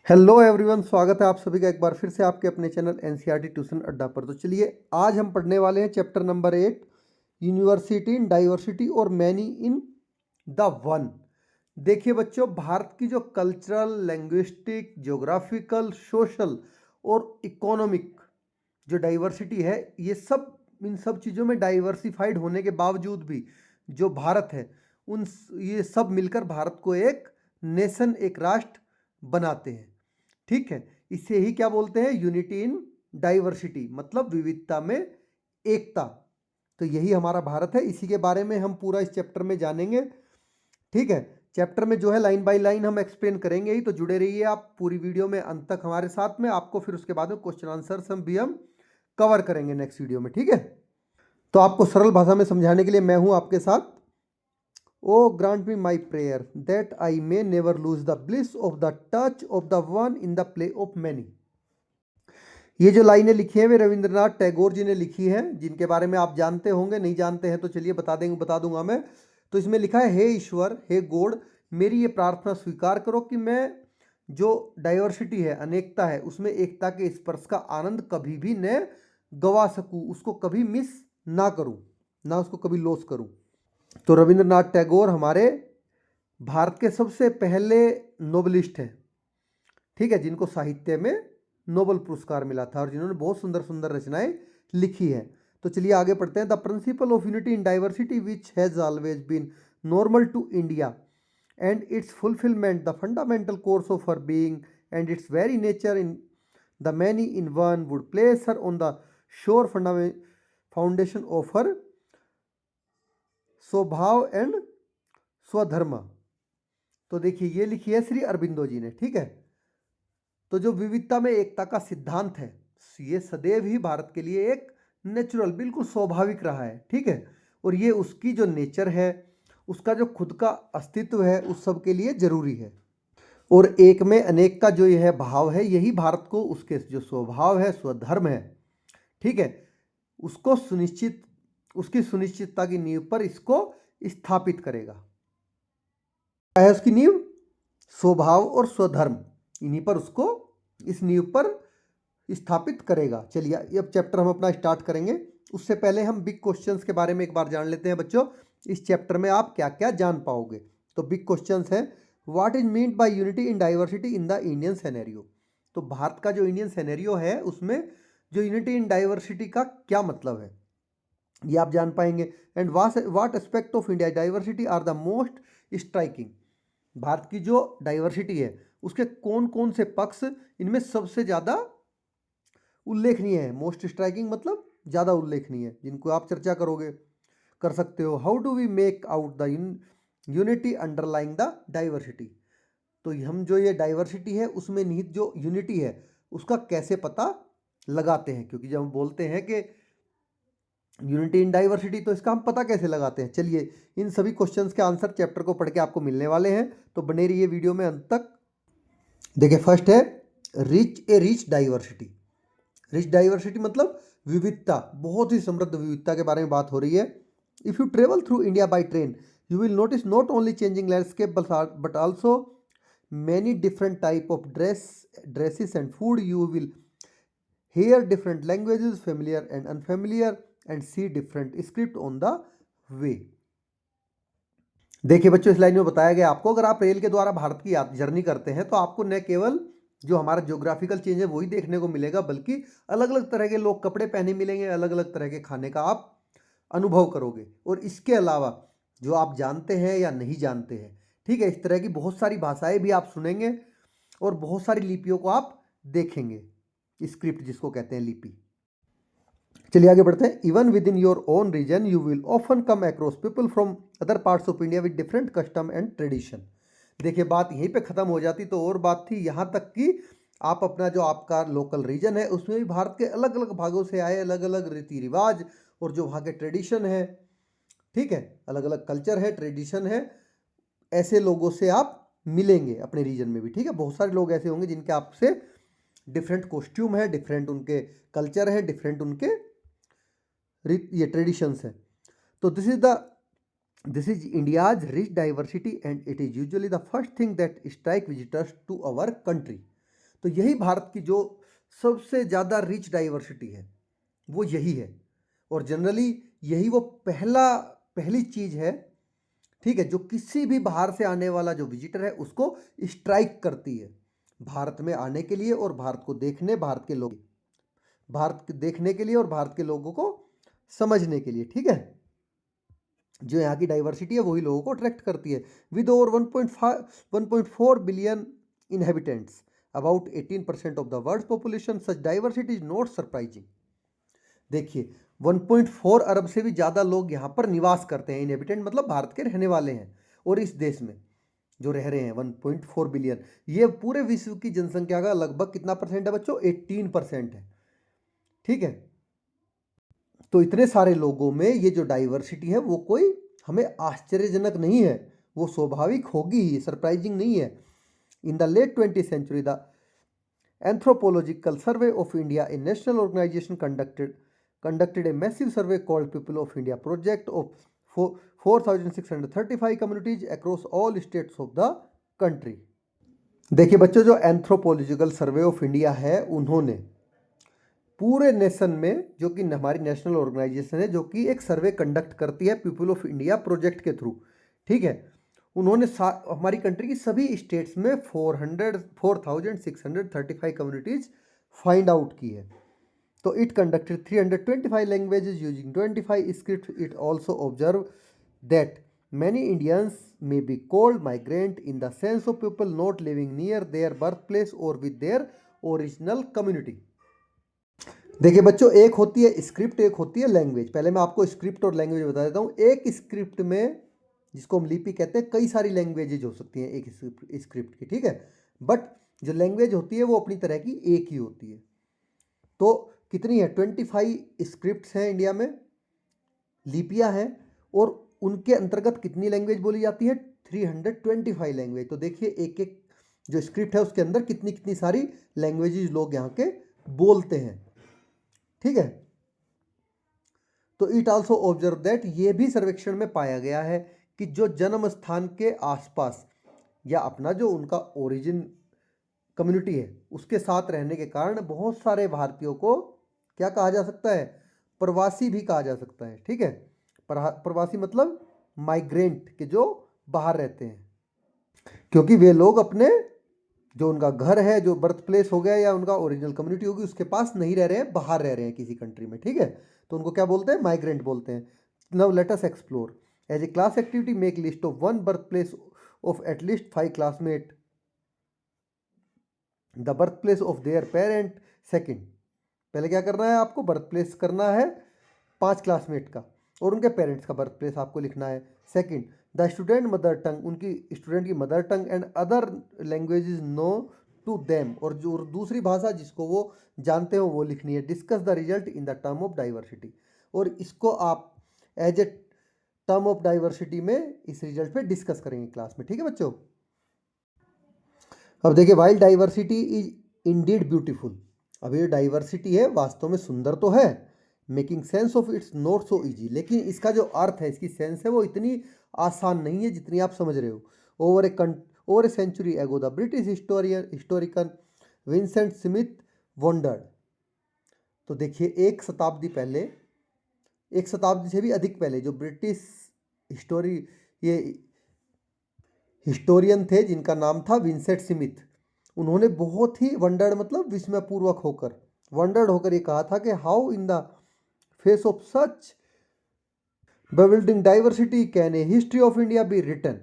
Hello everyone, स्वागत है आप सभी का एक बार फिर से आपके अपने चैनल एनसीईआरटी ट्यूशन अड्डा पर। तो चलिए आज हम पढ़ने वाले हैं चैप्टर नंबर 8, यूनिवर्सिटी इन डाइवर्सिटी और मैनी इन द वन। देखिए बच्चों, भारत की जो कल्चरल, लैंग्विस्टिक, ज्योग्राफिकल, सोशल और इकोनॉमिक जो डाइवर्सिटी है, ये सब इन सब चीज़ों में डाइवर्सिफाइड होने के बावजूद भी जो भारत है, उन ये सब मिलकर भारत को एक नेशन, एक राष्ट्र बनाते हैं। ठीक है, इसे ही क्या बोलते हैं? यूनिटी इन डाइवर्सिटी, मतलब विविधता में एकता। तो यही हमारा भारत है, इसी के बारे में हम पूरा इस चैप्टर में जानेंगे। ठीक है, चैप्टर में जो है लाइन बाय लाइन हम एक्सप्लेन करेंगे ही, तो जुड़े रहिए आप पूरी वीडियो में अंत तक हमारे साथ में। आपको फिर उसके बाद में क्वेश्चन आंसर हम कवर करेंगे नेक्स्ट वीडियो में। ठीक है, तो आपको सरल भाषा में समझाने के लिए मैं हूं आपके साथ। Oh grant me my prayer that I may never lose the bliss of the touch of the one in the play of many. ये जो लाइनें लिखी हैं वे रविंद्रनाथ टैगोर जी ने लिखी हैं, जिनके बारे में आप जानते होंगे, नहीं जानते हैं तो चलिए बता दूंगा मैं। तो इसमें लिखा है, हे ईश्वर, हे गॉड, मेरी ये प्रार्थना स्वीकार करो कि मैं जो डाइवर्सिटी है, अनेकता है, उसमें एकता के स्पर्श का आनंद कभी भी न गवा सकूं, उसको कभी मिस ना करूं, ना उसको कभी लॉस करूं। तो रविंद्रनाथ टैगोर हमारे भारत के सबसे पहले नोबलिस्ट हैं। ठीक है, जिनको साहित्य में नोबेल पुरस्कार मिला था और जिन्होंने बहुत सुंदर सुंदर रचनाएं लिखी हैं। तो चलिए आगे पढ़ते हैं। The principle of unity in diversity which has always been normal to India and its fulfilment the fundamental course of her being and its very nature in the many in one would place her on the sure foundation of her svabhava and स्वधर्म। तो देखिए ये लिखी है श्री अरबिंदो जी ने। ठीक है, तो जो विविधता में एकता का सिद्धांत है, ये सदैव ही भारत के लिए एक नेचुरल, बिल्कुल स्वाभाविक रहा है। ठीक है, और ये उसकी जो नेचर है, उसका जो खुद का अस्तित्व है, उस सब के लिए जरूरी है। और एक में अनेक का जो यह भाव है, यही भारत को उसके जो स्वभाव है, स्वधर्म है, ठीक है, उसको उसकी सुनिश्चितता की नींव पर इसको स्थापित करेगा। क्या है उसकी नींव? स्वभाव और स्वधर्म, इन्हीं पर उसको, इस नींव पर स्थापित करेगा। चलिए अब चैप्टर हम अपना स्टार्ट करेंगे। उससे पहले हम बिग क्वेश्चंस के बारे में एक बार जान लेते हैं बच्चों। इस चैप्टर में आप क्या क्या जान पाओगे? तो बिग क्वेश्चंस है, what is meant by unity in diversity in the Indian scenario. तो भारत का जो इंडियन सिनेरियो है, उसमें जो यूनिटी इन डाइवर्सिटी का क्या मतलब है, ये आप जान पाएंगे। And what aspect of India diversity are the most striking. Bharat की जो डाइवर्सिटी है, उसके कौन कौन से पक्ष इनमें सबसे ज़्यादा उल्लेखनीय है? मोस्ट स्ट्राइकिंग मतलब ज़्यादा उल्लेखनीय है, जिनको आप चर्चा करोगे, कर सकते हो। How do we make out the unity underlying the diversity. तो हम जो ये डाइवर्सिटी है, उसमें निहित जो यूनिटी है, उसका कैसे पता लगाते हैं? क्योंकि जब हम बोलते हैं कि यूनिटी इन डाइवर्सिटी, तो इसका हम पता कैसे लगाते हैं? चलिए इन सभी क्वेश्चंस के आंसर चैप्टर को पढ़ के आपको मिलने वाले हैं, तो बने रहिए वीडियो में अंत तक। देखिए फर्स्ट है रिच डाइवर्सिटी। रिच डाइवर्सिटी मतलब विविधता, बहुत ही समृद्ध विविधता के बारे में बात हो रही है। If you travel through India by train, you will notice not only changing landscape but also many different type of dresses and food. You will hear different languages, familiar and unfamiliar, and see different script on the way. देखिए बच्चों, इस line में बताया गया आपको, अगर आप rail के द्वारा भारत की जर्नी करते हैं, तो आपको न केवल जो हमारा ज्योग्राफिकल चेंज है वही देखने को मिलेगा, बल्कि अलग अलग तरह के लोग कपड़े पहने मिलेंगे, अलग अलग तरह के खाने का आप अनुभव करोगे। और इसके अलावा जो आप जानते हैं या नहीं जानते हैं, ठीक है, इस तरह की बहुत सारी भाषाएं भी आप सुनेंगे और बहुत सारी लिपियों को आप देखेंगे, स्क्रिप्ट जिसको कहते हैं लिपि। चलिए आगे बढ़ते हैं। Even within your own region you will often come across people from other parts of India with different custom and tradition. देखिए बात यहीं पे ख़त्म हो जाती तो और बात थी, यहाँ तक कि आप अपना जो आपका लोकल रीजन है, उसमें भी भारत के अलग अलग भागों से आए अलग अलग रीति रिवाज और जो वहाँ के ट्रेडिशन है, ठीक है, अलग अलग कल्चर है, ट्रेडिशन है, ऐसे लोगों से आप मिलेंगे अपने रीजन में भी। ठीक है, बहुत सारे लोग ऐसे होंगे जिनके आपसे डिफरेंट कॉस्ट्यूम है, डिफरेंट उनके कल्चर है, डिफरेंट उनके ये ट्रेडिशंस है। तो this is India's rich diversity and it is usually the first thing that strike visitors to our country. तो यही भारत की जो सबसे ज़्यादा रिच डाइवर्सिटी है वो यही है, और जनरली यही वो पहली चीज़ है, ठीक है, जो किसी भी बाहर से आने वाला जो विजिटर है उसको स्ट्राइक करती है भारत में आने के लिए और भारत को देखने, भारत देखने के लिए और भारत के लोगों को समझने के लिए, ठीक है। जो यहाँ की डाइवर्सिटी है वही लोगों को अट्रैक्ट करती है। With over 1.4 billion inhabitants, about 18% of the world population, such diversity is not surprising. देखिए 1.4 अरब से भी ज़्यादा लोग यहाँ पर निवास करते हैं, इनहेबिटेंट मतलब भारत के रहने वाले हैं, और इस देश में जो रह रहे हैं 1.4 बिलियन, ये पूरे विश्व की जनसंख्या का लगभग कितना परसेंट है बच्चों? 18% है, ठीक है। तो इतने सारे लोगों में ये जो डाइवर्सिटी है वो कोई हमें आश्चर्यजनक नहीं है, वो स्वाभाविक होगी ही, सरप्राइजिंग नहीं है। In the late 20th century the anthropological survey of India, a national organisation conducted a massive survey called People of India project of 4,635 communities across all states of the country। देखिए बच्चों, जो anthropological survey of India है उन्होंने पूरे nation में, जो कि हमारी नेशनल ऑर्गेनाइजेशन है जो कि एक सर्वे कंडक्ट करती है पीपल ऑफ इंडिया प्रोजेक्ट के थ्रू, ठीक है, उन्होंने हमारी कंट्री की सभी स्टेट्स में 4,635 कम्युनिटीज फाइंड आउट की है। तो it conducted 325 languages using 25 script. It also observe that many Indians may be called migrant in the sense of people not living near there birth place और with their original community. देखिए बच्चों, एक होती है script, एक होती है language. पहले मैं आपको स्क्रिप्ट और लैंग्वेज बता देता हूँ। एक स्क्रिप्ट में, जिसको हम लिपि कहते हैं, कई सारी लैंग्वेजेज हो सकती हैं एक स्क्रिप्ट की, ठीक है, बट जो लैंग्वेज होती है वो अपनी तरह की एक ही होती है। तो कितनी है? 25 स्क्रिप्ट्स हैं इंडिया में, लिपियाँ हैं, और उनके अंतर्गत कितनी लैंग्वेज बोली जाती है? 325 लैंग्वेज। तो देखिए एक एक जो स्क्रिप्ट है उसके अंदर कितनी कितनी सारी लैंग्वेजेज लोग यहाँ के बोलते हैं, ठीक है। तो इट आल्सो ऑब्जर्व दैट, ये भी सर्वेक्षण में पाया गया है कि जो जन्म स्थान के आसपास या अपना जो उनका ओरिजिन कम्युनिटी है उसके साथ रहने के कारण बहुत सारे भारतीयों को क्या कहा जा सकता है? प्रवासी भी कहा जा सकता है, ठीक है। प्रवासी मतलब माइग्रेंट, के जो बाहर रहते हैं, क्योंकि वे लोग अपने जो उनका घर है, जो बर्थ प्लेस हो गया या उनका ओरिजिनल कम्युनिटी होगी, उसके पास नहीं रह रहे हैं, बाहर रह रहे हैं किसी कंट्री में, ठीक है। तो उनको क्या बोलते हैं? माइग्रेंट बोलते हैं। Now let us explore as a class activity, make list of 1 birth place of at least 5 classmate, the birth place of their parent. Second, पहले क्या करना है आपको? बर्थ प्लेस करना है 5 क्लासमेट का, और उनके पेरेंट्स का बर्थ प्लेस आपको लिखना है। Second, the student mother tongue, उनकी स्टूडेंट की mother tongue and other languages known to them, और जो दूसरी भाषा जिसको वो जानते हो वो लिखनी है। Discuss the result in the term of diversity, और इसको आप as a term of diversity में इस रिजल्ट पे डिस्कस करेंगे क्लास में, ठीक है बच्चों। अब देखिए, wild diversity is Indeed beautiful. अब ये डाइवर्सिटी है वास्तव में सुंदर तो है, making sense of its not so easy, लेकिन इसका जो अर्थ है, इसकी सेंस है, वो इतनी आसान नहीं है जितनी आप समझ रहे हो। Over a century ago the British historian Vincent Smith wondered. तो देखिए एक शताब्दी से भी अधिक पहले जो ब्रिटिश ये हिस्टोरियन थे जिनका नाम था विंसेंट स्मिथ, उन्होंने बहुत ही वंडर्ड मतलब विस्मयपूर्वक होकर, वंडर्ड होकर ये कहा था कि how in the face of such bewildering diversity can a history of India be written.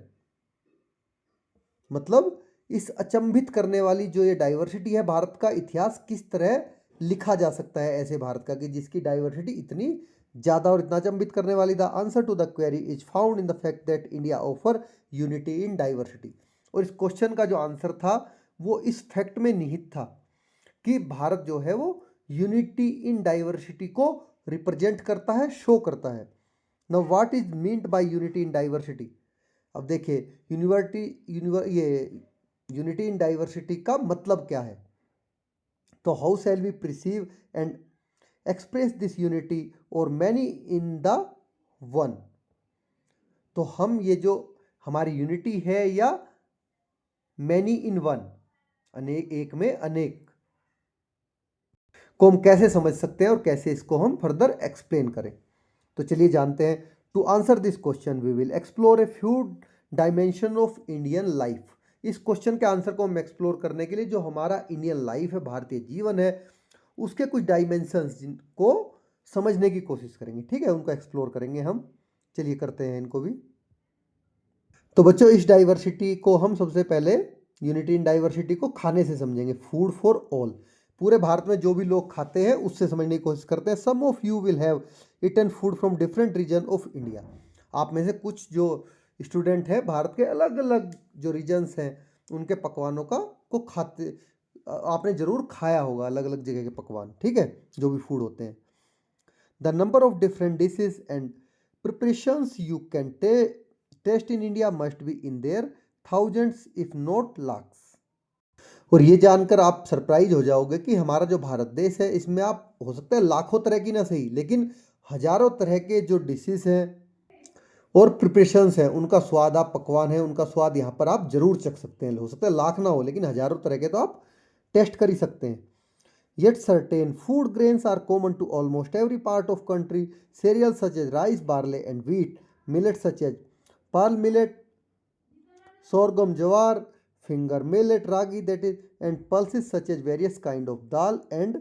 मतलब इस अचंभित करने वाली जो ये डाइवर्सिटी है, भारत का इतिहास किस तरह लिखा जा सकता है ऐसे भारत का, कि जिसकी डाइवर्सिटी इतनी ज़्यादा और इतना अचंभित करने वाली। The answer to the query is found in the fact that India offer unity in diversity. और इस क्वेश्चन का जो आंसर था वो इस फैक्ट में निहित था कि भारत जो है वो यूनिटी इन डाइवर्सिटी को रिप्रेजेंट करता है, शो करता है। Now what is meant by unity in diversity? अब देखिए यूनिटी इन डाइवर्सिटी का मतलब क्या है? तो how shall we perceive and express this unity और मैनी इन द वन। तो हम ये जो हमारी यूनिटी है या मैनी इन वन, अनेक, एक में अनेक को हम कैसे समझ सकते हैं और कैसे इसको हम फर्दर एक्सप्लेन करें। तो चलिए जानते हैं। To answer this question we will explore a few dimension of Indian life. इस क्वेश्चन के आंसर को हम एक्सप्लोर करने के लिए जो हमारा इंडियन लाइफ है, भारतीय जीवन है, उसके कुछ डायमेंशंस को समझने की कोशिश करेंगे। ठीक है, उनको एक्सप्लोर करेंगे हम। चलिए करते हैं इनको भी। तो बच्चों, इस डाइवर्सिटी को हम सबसे पहले यूनिटी इन डाइवर्सिटी को खाने से समझेंगे। फूड फॉर ऑल, पूरे भारत में जो भी लोग खाते हैं उससे समझने की कोशिश करते हैं। Some of you will have eaten food from different region of India. आप में से कुछ जो स्टूडेंट हैं भारत के अलग अलग जो रीजन्स हैं उनके पकवानों को खाते, आपने जरूर खाया होगा अलग अलग जगह के पकवान। ठीक है, जो भी फूड होते हैं। The number of different dishes and preparations you can taste in India must be in their thousands if not lakhs. और ये जानकर आप सरप्राइज हो जाओगे कि हमारा जो भारत देश है इसमें आप हो सकता है लाखों तरह की ना सही, लेकिन हजारों तरह के जो डिशेस हैं और प्रिपरेशंस हैं, उनका स्वाद, आप पकवान है उनका स्वाद यहाँ पर आप जरूर चख सकते हैं। हो सकता है लाख ना हो, लेकिन हजारों तरह के तो आप टेस्ट कर ही सकते हैं। Yet certain food grains are common to almost every part of country. Cereals such as rice, barley and wheat, millets such as pearl millet, sorghum, jawar, finger millet, ragi that is, and pulses such as various kind of dal and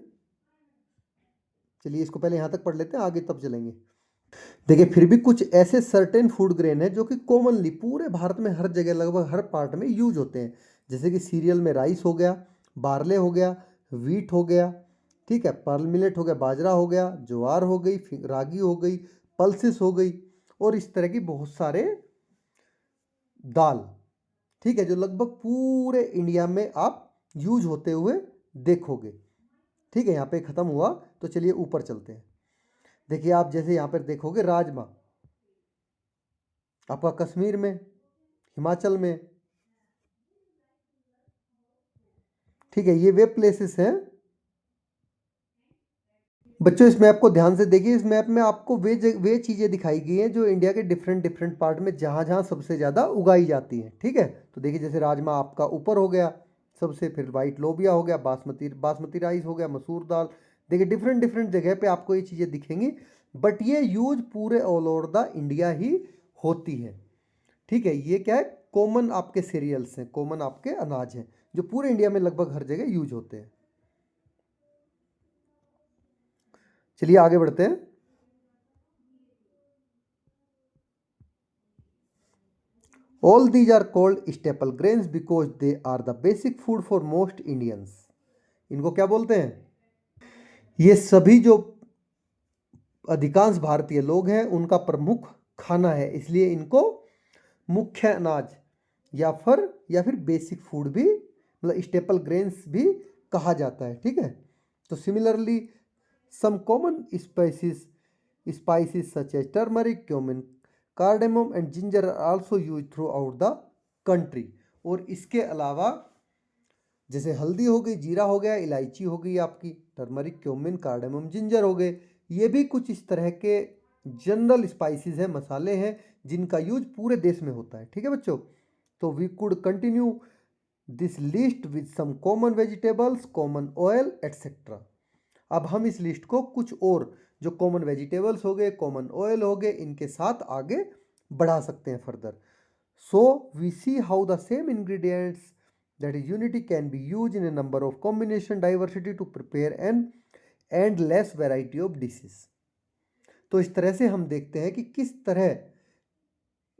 चलिए इसको पहले यहाँ तक पढ़ लेते हैं, आगे तब चलेंगे। देखिए, फिर भी कुछ ऐसे सर्टेन फूड ग्रेन है जो कि कॉमनली पूरे भारत में हर जगह लगभग हर पार्ट में यूज होते हैं। जैसे कि सीरियल में राइस हो गया, बार्ले हो गया, वीट हो गया, ठीक है, पर्ल मिलेट हो गया, बाजरा हो गया, ज्वार हो गई, रागी हो गई, पल्सेस हो गई, और इस तरह की बहुत सारे दाल, ठीक है, जो लगभग पूरे इंडिया में आप यूज होते हुए देखोगे। ठीक है, यहाँ पे खत्म हुआ। तो चलिए ऊपर चलते हैं। देखिए, आप जैसे यहाँ पर देखोगे राजमा, आपका कश्मीर में, हिमाचल में, ठीक है, ये वे प्लेसेस हैं। बच्चों, इस मैप को ध्यान से देखिए। इस मैप में आपको वे चीज़ें दिखाई गई हैं जो इंडिया के डिफरेंट डिफरेंट पार्ट में जहाँ जहाँ सबसे ज़्यादा उगाई जाती हैं। ठीक है, तो देखिए जैसे राजमा आपका ऊपर हो गया सबसे, फिर वाइट लोबिया हो गया, बासमती राइस हो गया, मसूर दाल। देखिए डिफरेंट डिफरेंट जगह पे आपको ये चीज़ें दिखेंगी, बट ये यूज पूरे ऑल ओवर द इंडिया ही होती है। ठीक है, ये क्या है, कॉमन आपके सीरियल्स हैं, कॉमन आपके अनाज हैं जो पूरे इंडिया में लगभग हर जगह यूज होते हैं। चलिए आगे बढ़ते हैं। All these are called staple grains because they are the basic food for most Indians. इनको क्या बोलते हैं? ये सभी जो अधिकांश भारतीय लोग हैं उनका प्रमुख खाना है, इसलिए इनको मुख्य अनाज या फिर बेसिक फूड भी, मतलब स्टेपल ग्रेन्स भी कहा जाता है। ठीक है, तो similarly some common spices such as turmeric, cumin, cardamom and ginger are also use throughout the country. और इसके अलावा जैसे हल्दी हो गई, जीरा हो गया, इलायची हो गई आपकी, टर्मरिक, क्यूमिन, कार्डेमम, जिंजर हो गए, ये भी कुछ इस तरह के जनरल स्पाइसेस हैं, मसाले हैं जिनका यूज पूरे देश में होता है। ठीक है बच्चों, तो we could continue this list with some common vegetables, common oil etcetera. अब हम इस लिस्ट को कुछ और जो कॉमन वेजिटेबल्स हो गए, कॉमन ऑयल हो गए, इनके साथ आगे बढ़ा सकते हैं further. So we see how the same ingredients that is unity can be use in a number of combination diversity to prepare an endless variety of dishes. तो इस तरह से हम देखते हैं कि किस तरह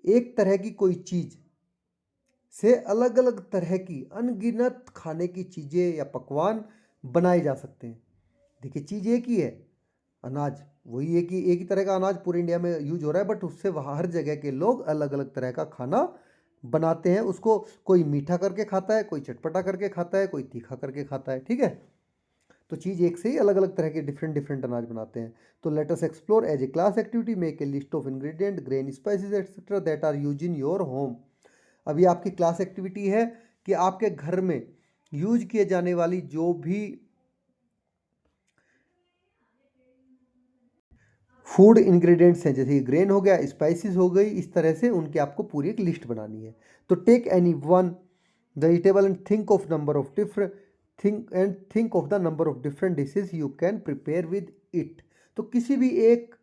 एक तरह की कोई चीज से अलग अलग तरह की अनगिनत खाने की चीजें या पकवान बनाए जा सकते हैं। देखिए, चीज एक ही है, अनाज वही है कि एक ही तरह का अनाज पूरे इंडिया में यूज हो रहा है, बट उससे वहाँ हर जगह के लोग अलग अलग तरह का खाना बनाते हैं। उसको कोई मीठा करके खाता है, कोई चटपटा करके खाता है, कोई तीखा करके खाता है। ठीक है, तो चीज़ एक से ही अलग अलग तरह के डिफरेंट डिफरेंट अनाज बनाते हैं। तो let us explore as a class activity, make a list of ingredient, grain, spices etcetera that are use in your home. अभी आपकी क्लास एक्टिविटी है कि आपके घर में यूज किए जाने वाली जो भी फूड इंग्रेडिएंट्स हैं, जैसे ग्रेन हो गया, स्पाइसेस हो गई, इस तरह से उनकी आपको पूरी एक लिस्ट बनानी है। तो take any one the eatable and think of number of different think of the number of different dishes you can prepare with it. तो किसी भी एक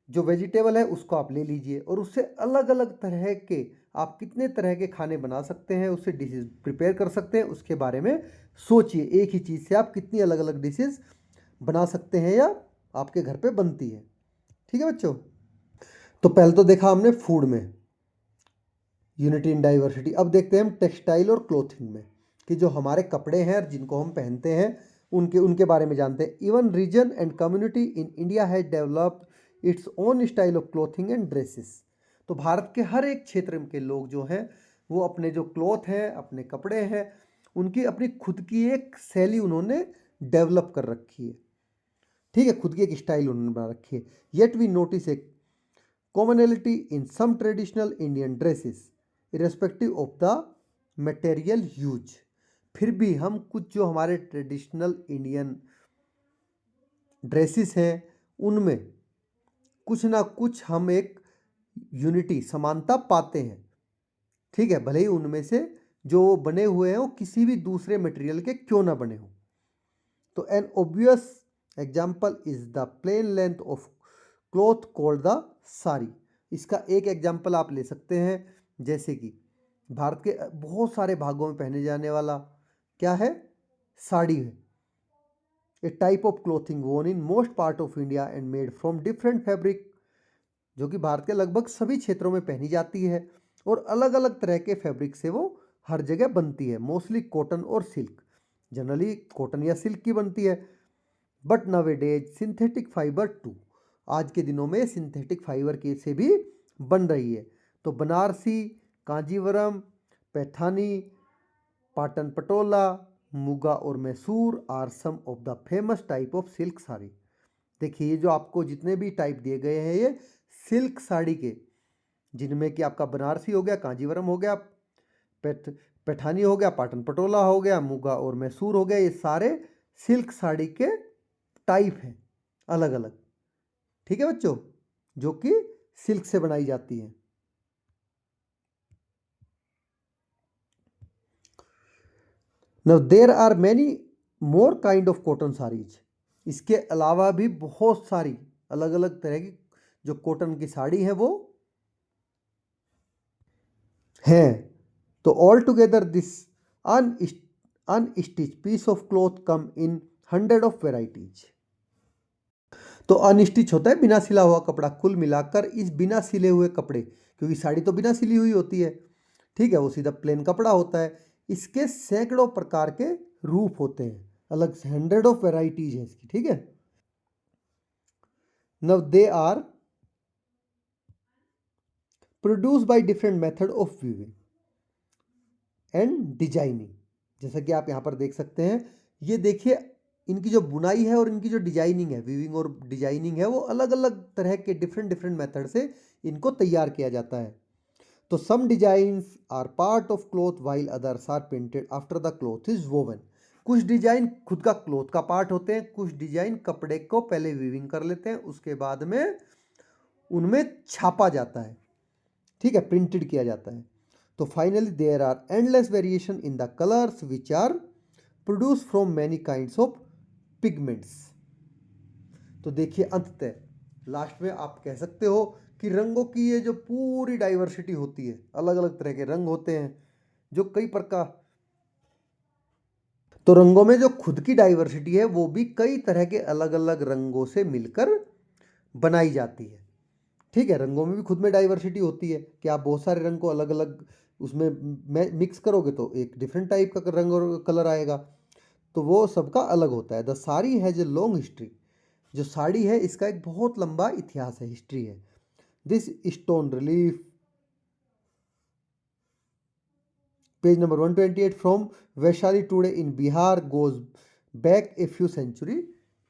जो वेजिटेबल है उसको आप ले लीजिए और उससे अलग अलग तरह के आप कितने तरह के खाने बना सकते हैं, उससे डिशेज प्रिपेयर कर सकते हैं, उसके बारे में सोचिए। एक ही चीज़ से आप कितनी अलग अलग डिशेज बना सकते हैं या आपके घर पे बनती है। ठीक है बच्चों, तो पहले तो देखा हमने फूड में यूनिटी इन डाइवर्सिटी। अब देखते हैं हम टेक्सटाइल और क्लोथिंग में कि जो हमारे कपड़े हैं जिनको हम पहनते हैं उनके बारे में जानते हैं। Even region and community in India has developed its own style of clothing and dresses. तो भारत के हर एक क्षेत्र के लोग जो हैं वो अपने जो क्लॉथ हैं, अपने कपड़े हैं, उनकी अपनी खुद की एक शैली उन्होंने डेवलप कर रखी है। ठीक है, खुद की एक स्टाइल उन्होंने बना रखी है। Yet we notice a commonality in some traditional Indian dresses irrespective of the material use. फिर भी हम कुछ जो हमारे ट्रेडिशनल इंडियन ड्रेसेस हैं उनमें कुछ ना कुछ हम एक यूनिटी समानता पाते हैं। ठीक है, भले ही उनमें से जो बने हुए हैं वो किसी भी दूसरे मटेरियल के क्यों ना बने हो। तो an obvious example is the plain length of cloth called the sari. इसका एक एग्जाम्पल आप ले सकते हैं, जैसे कि भारत के बहुत सारे भागों में पहने जाने वाला क्या है, साड़ी है। ए टाइप ऑफ क्लोथिंग वोन in most part of India and made from different fabric, जो कि भारत के लगभग सभी क्षेत्रों में पहनी जाती है और अलग अलग तरह के फैब्रिक से वो हर जगह बनती है। मोस्टली कॉटन और सिल्क, जनरली कॉटन या सिल्क की बनती है। बट नवेडेज सिंथेटिक फाइबर टू, आज के दिनों में सिंथेटिक फाइबर के से भी बन रही है। तो बनारसी, कांजीवरम, पैठानी, पाटन पटोला, मुगा और Mysore are some of the famous type of silk sari. देखिए ये जो आपको जितने भी टाइप दिए गए हैं ये सिल्क साड़ी के, जिनमें कि आपका बनारसी हो गया, कांजीवरम हो गया, पैठानी हो गया, पाटन पटोला हो गया, मुगा और मैसूर हो गया, ये सारे सिल्क साड़ी के टाइप हैं अलग अलग। ठीक है बच्चों, जो कि सिल्क से बनाई जाती है। Now there are many more kind of cotton saris. इसके अलावा भी बहुत सारी अलग अलग तरह की जो कॉटन की साड़ी है वो है। तो all together this unstitch piece of cloth come in 100 of varieties. तो अनस्टिच होता है बिना सिला हुआ कपड़ा। कुल मिलाकर इस बिना सिले हुए कपड़े, क्योंकि साड़ी तो बिना सिली हुई होती है, ठीक है, वो सीधा प्लेन कपड़ा होता है, इसके सैकड़ों प्रकार के रूप होते हैं, अलग से 100 ऑफ वेराइटीज है इसकी। ठीक है, now they are produce by different method of weaving and designing. जैसा कि आप यहाँ पर देख सकते हैं, ये देखिए इनकी जो बुनाई है और इनकी जो डिजाइनिंग है, वीविंग और डिजाइनिंग है, वो अलग अलग तरह के डिफरेंट मेथड से इनको तैयार किया जाता है। तो some designs are part of cloth while others are printed after the cloth is woven. कुछ डिजाइन खुद का क्लॉथ का पार्ट होते हैं, कुछ डिजाइन कपड़े को पहले वीविंग कर लेते हैं, उसके बाद में उनमें छापा जाता है। ठीक है, प्रिंटेड किया जाता है। तो finally there are endless variation in the colours which are produce from many kinds of pigments. तो देखिए अंततः लास्ट में आप कह सकते हो कि रंगों की ये जो पूरी डाइवर्सिटी होती है, अलग अलग तरह के रंग होते हैं जो कई प्रकार, तो रंगों में जो खुद की डाइवर्सिटी है वो भी कई तरह के अलग अलग रंगों से मिलकर बनाई जाती है। ठीक है, रंगों में भी खुद में डाइवर्सिटी होती है कि आप बहुत सारे रंग को अलग अलग उसमें मिक्स करोगे तो एक डिफरेंट टाइप का रंग और कलर आएगा, तो वो सबका अलग होता है। The sari has a long history. जो साड़ी है इसका एक बहुत लंबा इतिहास है, हिस्ट्री है। This stone relief page number 128 from Vaishali today in Bihar goes back a few century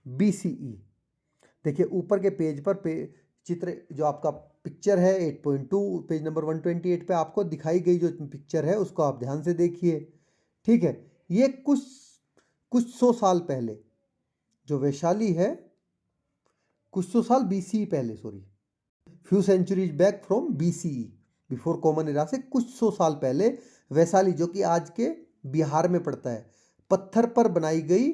BCE। देखिए ऊपर के पेज पर चित्र जो आपका पिक्चर है 8.2 पेज नंबर 128 पे आपको दिखाई गई जो पिक्चर है उसको आप ध्यान से देखिए। ठीक है, ये कुछ सौ साल पहले जो वैशाली है, कुछ सौ साल BCE पहले, sorry, few centuries back from BCE before common era से कुछ सौ साल पहले वैशाली जो कि आज के बिहार में पड़ता है, पत्थर पर बनाई गई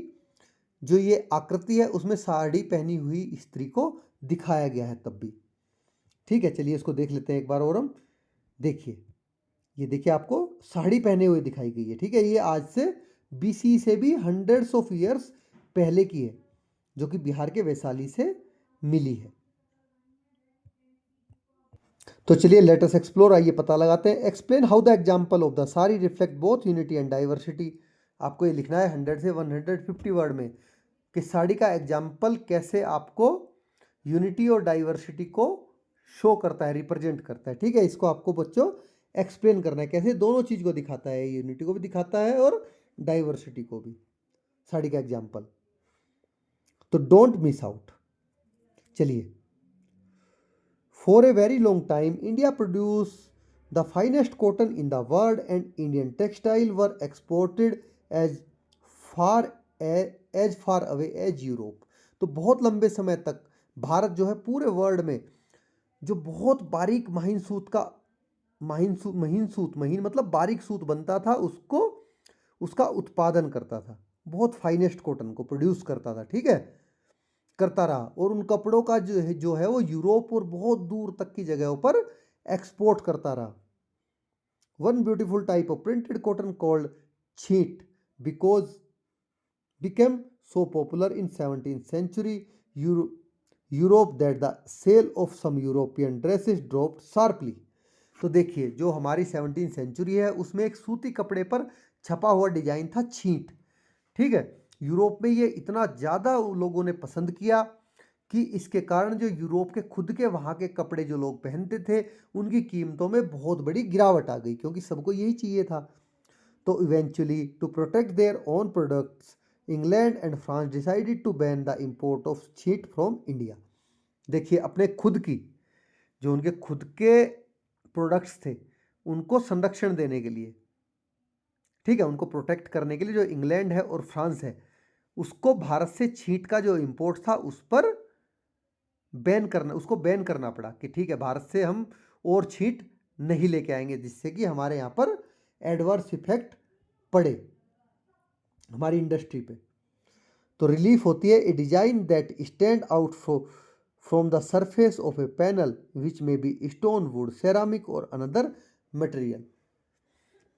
जो ये आकृति है उसमें साड़ी पहनी हुई स्त्री को दिखाया गया है तब भी। ठीक है, चलिए इसको देख लेते हैं एक बार और हम। देखिए, ये देखिए आपको साड़ी पहने हुए दिखाई गई है। ठीक है, ये आज से BC से भी हंड्रेड्स ऑफ ईयर्स पहले की है, जो कि बिहार के वैशाली से मिली है। तो चलिए लेट अस एक्सप्लोर, आइए पता लगाते हैं। Explain how the example of the sari reflect both unity and diversity. आपको ये लिखना है 100 से 150 वर्ड में कि साड़ी का एग्जाम्पल कैसे आपको यूनिटी और डाइवर्सिटी को शो करता है, रिप्रेजेंट करता है। ठीक है, इसको आपको बच्चों एक्सप्लेन करना है कैसे दोनों चीज़ को दिखाता है, यूनिटी को भी दिखाता है और डाइवर्सिटी को भी, साड़ी का एग्जाम्पल। तो डोंट मिस आउट। चलिए, For a very long time, India produced the finest cotton in the world, and Indian textile were exported as far as far away as Europe. तो बहुत लंबे समय तक भारत जो है पूरे वर्ल्ड में जो बहुत बारीक महीन सूत का महीन मतलब बारीक सूत बनता था, उसको उसका उत्पादन करता था, बहुत फाइनेस्ट कॉटन को प्रोड्यूस करता था। ठीक है, करता रहा, और उन कपड़ों का जो है वो यूरोप और बहुत दूर तक की जगहों पर एक्सपोर्ट करता रहा। One beautiful type of printed cotton called छीट because became so popular in 17th century Europe that the sale of some European dresses dropped sharply. तो देखिए, जो हमारी 17th century है उसमें एक सूती कपड़े पर छपा हुआ डिजाइन था छीट। ठीक है, यूरोप में ये इतना ज़्यादा लोगों ने पसंद किया कि इसके कारण जो यूरोप के खुद के वहाँ के कपड़े जो लोग पहनते थे उनकी कीमतों में बहुत बड़ी गिरावट आ गई, क्योंकि सबको यही चाहिए था। तो eventually to protect their own products, England and France decided to ban the import of chhint from India. देखिए, अपने खुद की जो उनके खुद के प्रोडक्ट्स थे उनको संरक्षण देने के लिए, ठीक है, उनको प्रोटेक्ट करने के लिए जो इंग्लैंड है और फ्रांस है उसको भारत से छीट का जो इंपोर्ट था उस पर उसको बैन करना पड़ा कि ठीक है, भारत से हम और छीट नहीं लेके आएंगे, जिससे कि हमारे यहाँ पर एडवर्स इफेक्ट पड़े हमारी इंडस्ट्री पे। तो रिलीफ होती है a design that stand out from the surface of a panel which may be stone, wood, ceramic or another material.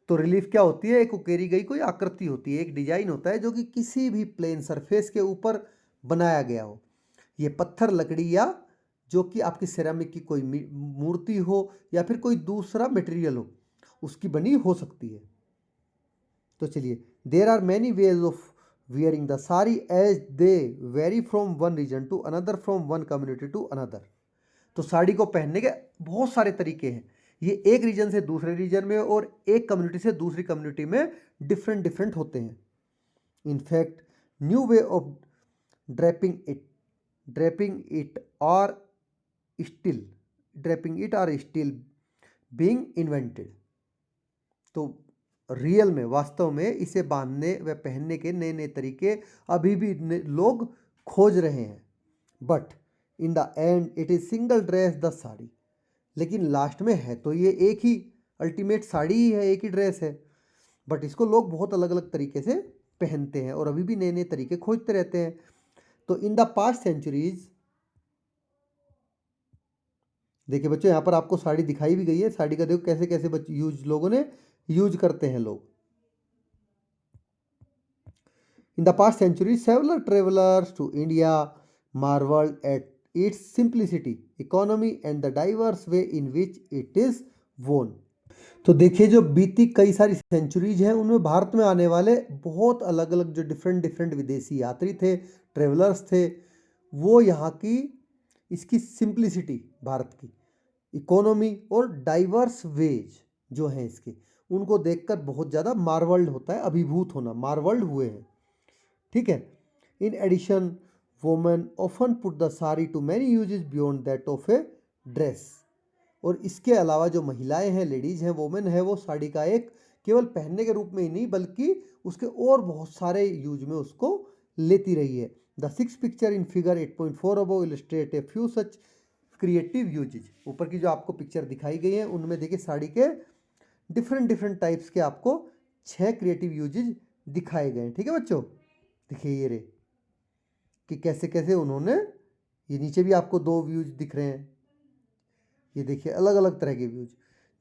तो रिलीफ क्या होती है? एक उकेरी गई कोई आकृति होती है, एक डिजाइन होता है जो कि किसी भी प्लेन सरफेस के ऊपर बनाया गया हो। ये पत्थर, लकड़ी या जो कि आपकी सेरामिक की कोई मूर्ति हो या फिर कोई दूसरा मटेरियल हो, उसकी बनी हो सकती है। तो चलिए, there are many ways of wearing the sari as they vary from one region to another, from one community to another. तो साड़ी को पहनने के बहुत सारे तरीके हैं, ये एक रीजन से दूसरे रीजन में और एक कम्युनिटी से दूसरी कम्युनिटी में डिफरेंट होते हैं। In fact new way of draping it are still being invented. तो रियल में, वास्तव में इसे बांधने व पहनने के नए नए तरीके अभी भी लोग खोज रहे हैं। But in the and it is single dress the sari. लेकिन लास्ट में है तो ये एक ही अल्टीमेट साड़ी ही है, एक ही ड्रेस है, बट इसको लोग बहुत अलग अलग तरीके से पहनते हैं और अभी भी नए नए तरीके खोजते रहते हैं। तो इन द पास्ट सेंचुरीज, देखिए बच्चों यहाँ पर आपको साड़ी दिखाई भी गई है, साड़ी का देखो कैसे कैसे लोगों ने यूज करते हैं लोग। In the past century several travellers to India marveled at its simplicity, economy and the diverse way in which it is worn। तो देखिए, जो बीती कई सारी सेंचुरीज हैं उनमें भारत में आने वाले बहुत अलग अलग जो डिफरेंट विदेशी यात्री थे, ट्रेवलर्स थे, वो यहाँ की इसकी सिंप्लिसिटी, भारत की इकोनॉमी और डाइवर्स वेज जो हैं इसके, उनको देखकर बहुत ज़्यादा मार्वल्ड होता है, अभिभूत होना, मार्वल्ड हुए हैं। ठीक है, in addition women often put the sari to many uses beyond that of a dress. और इसके अलावा जो महिलाएं हैं, लेडीज हैं, वोमेन है, वो साड़ी का एक केवल पहनने के रूप में ही नहीं बल्कि उसके और बहुत सारे यूज में उसको लेती रही है। The 6 picture in figure 8.4 above illustrate a few such creative uses. ऊपर की जो आपको पिक्चर दिखाई गई है उनमें देखिए साड़ी के डिफरेंट डिफरेंट टाइप्स के आपको 6 क्रिएटिव यूजेज दिखाए गए हैं। ठीक है बच्चों, देखिए ये रे कि कैसे कैसे उन्होंने, ये नीचे भी आपको 2 व्यूज दिख रहे हैं, ये देखिए अलग अलग तरह के व्यूज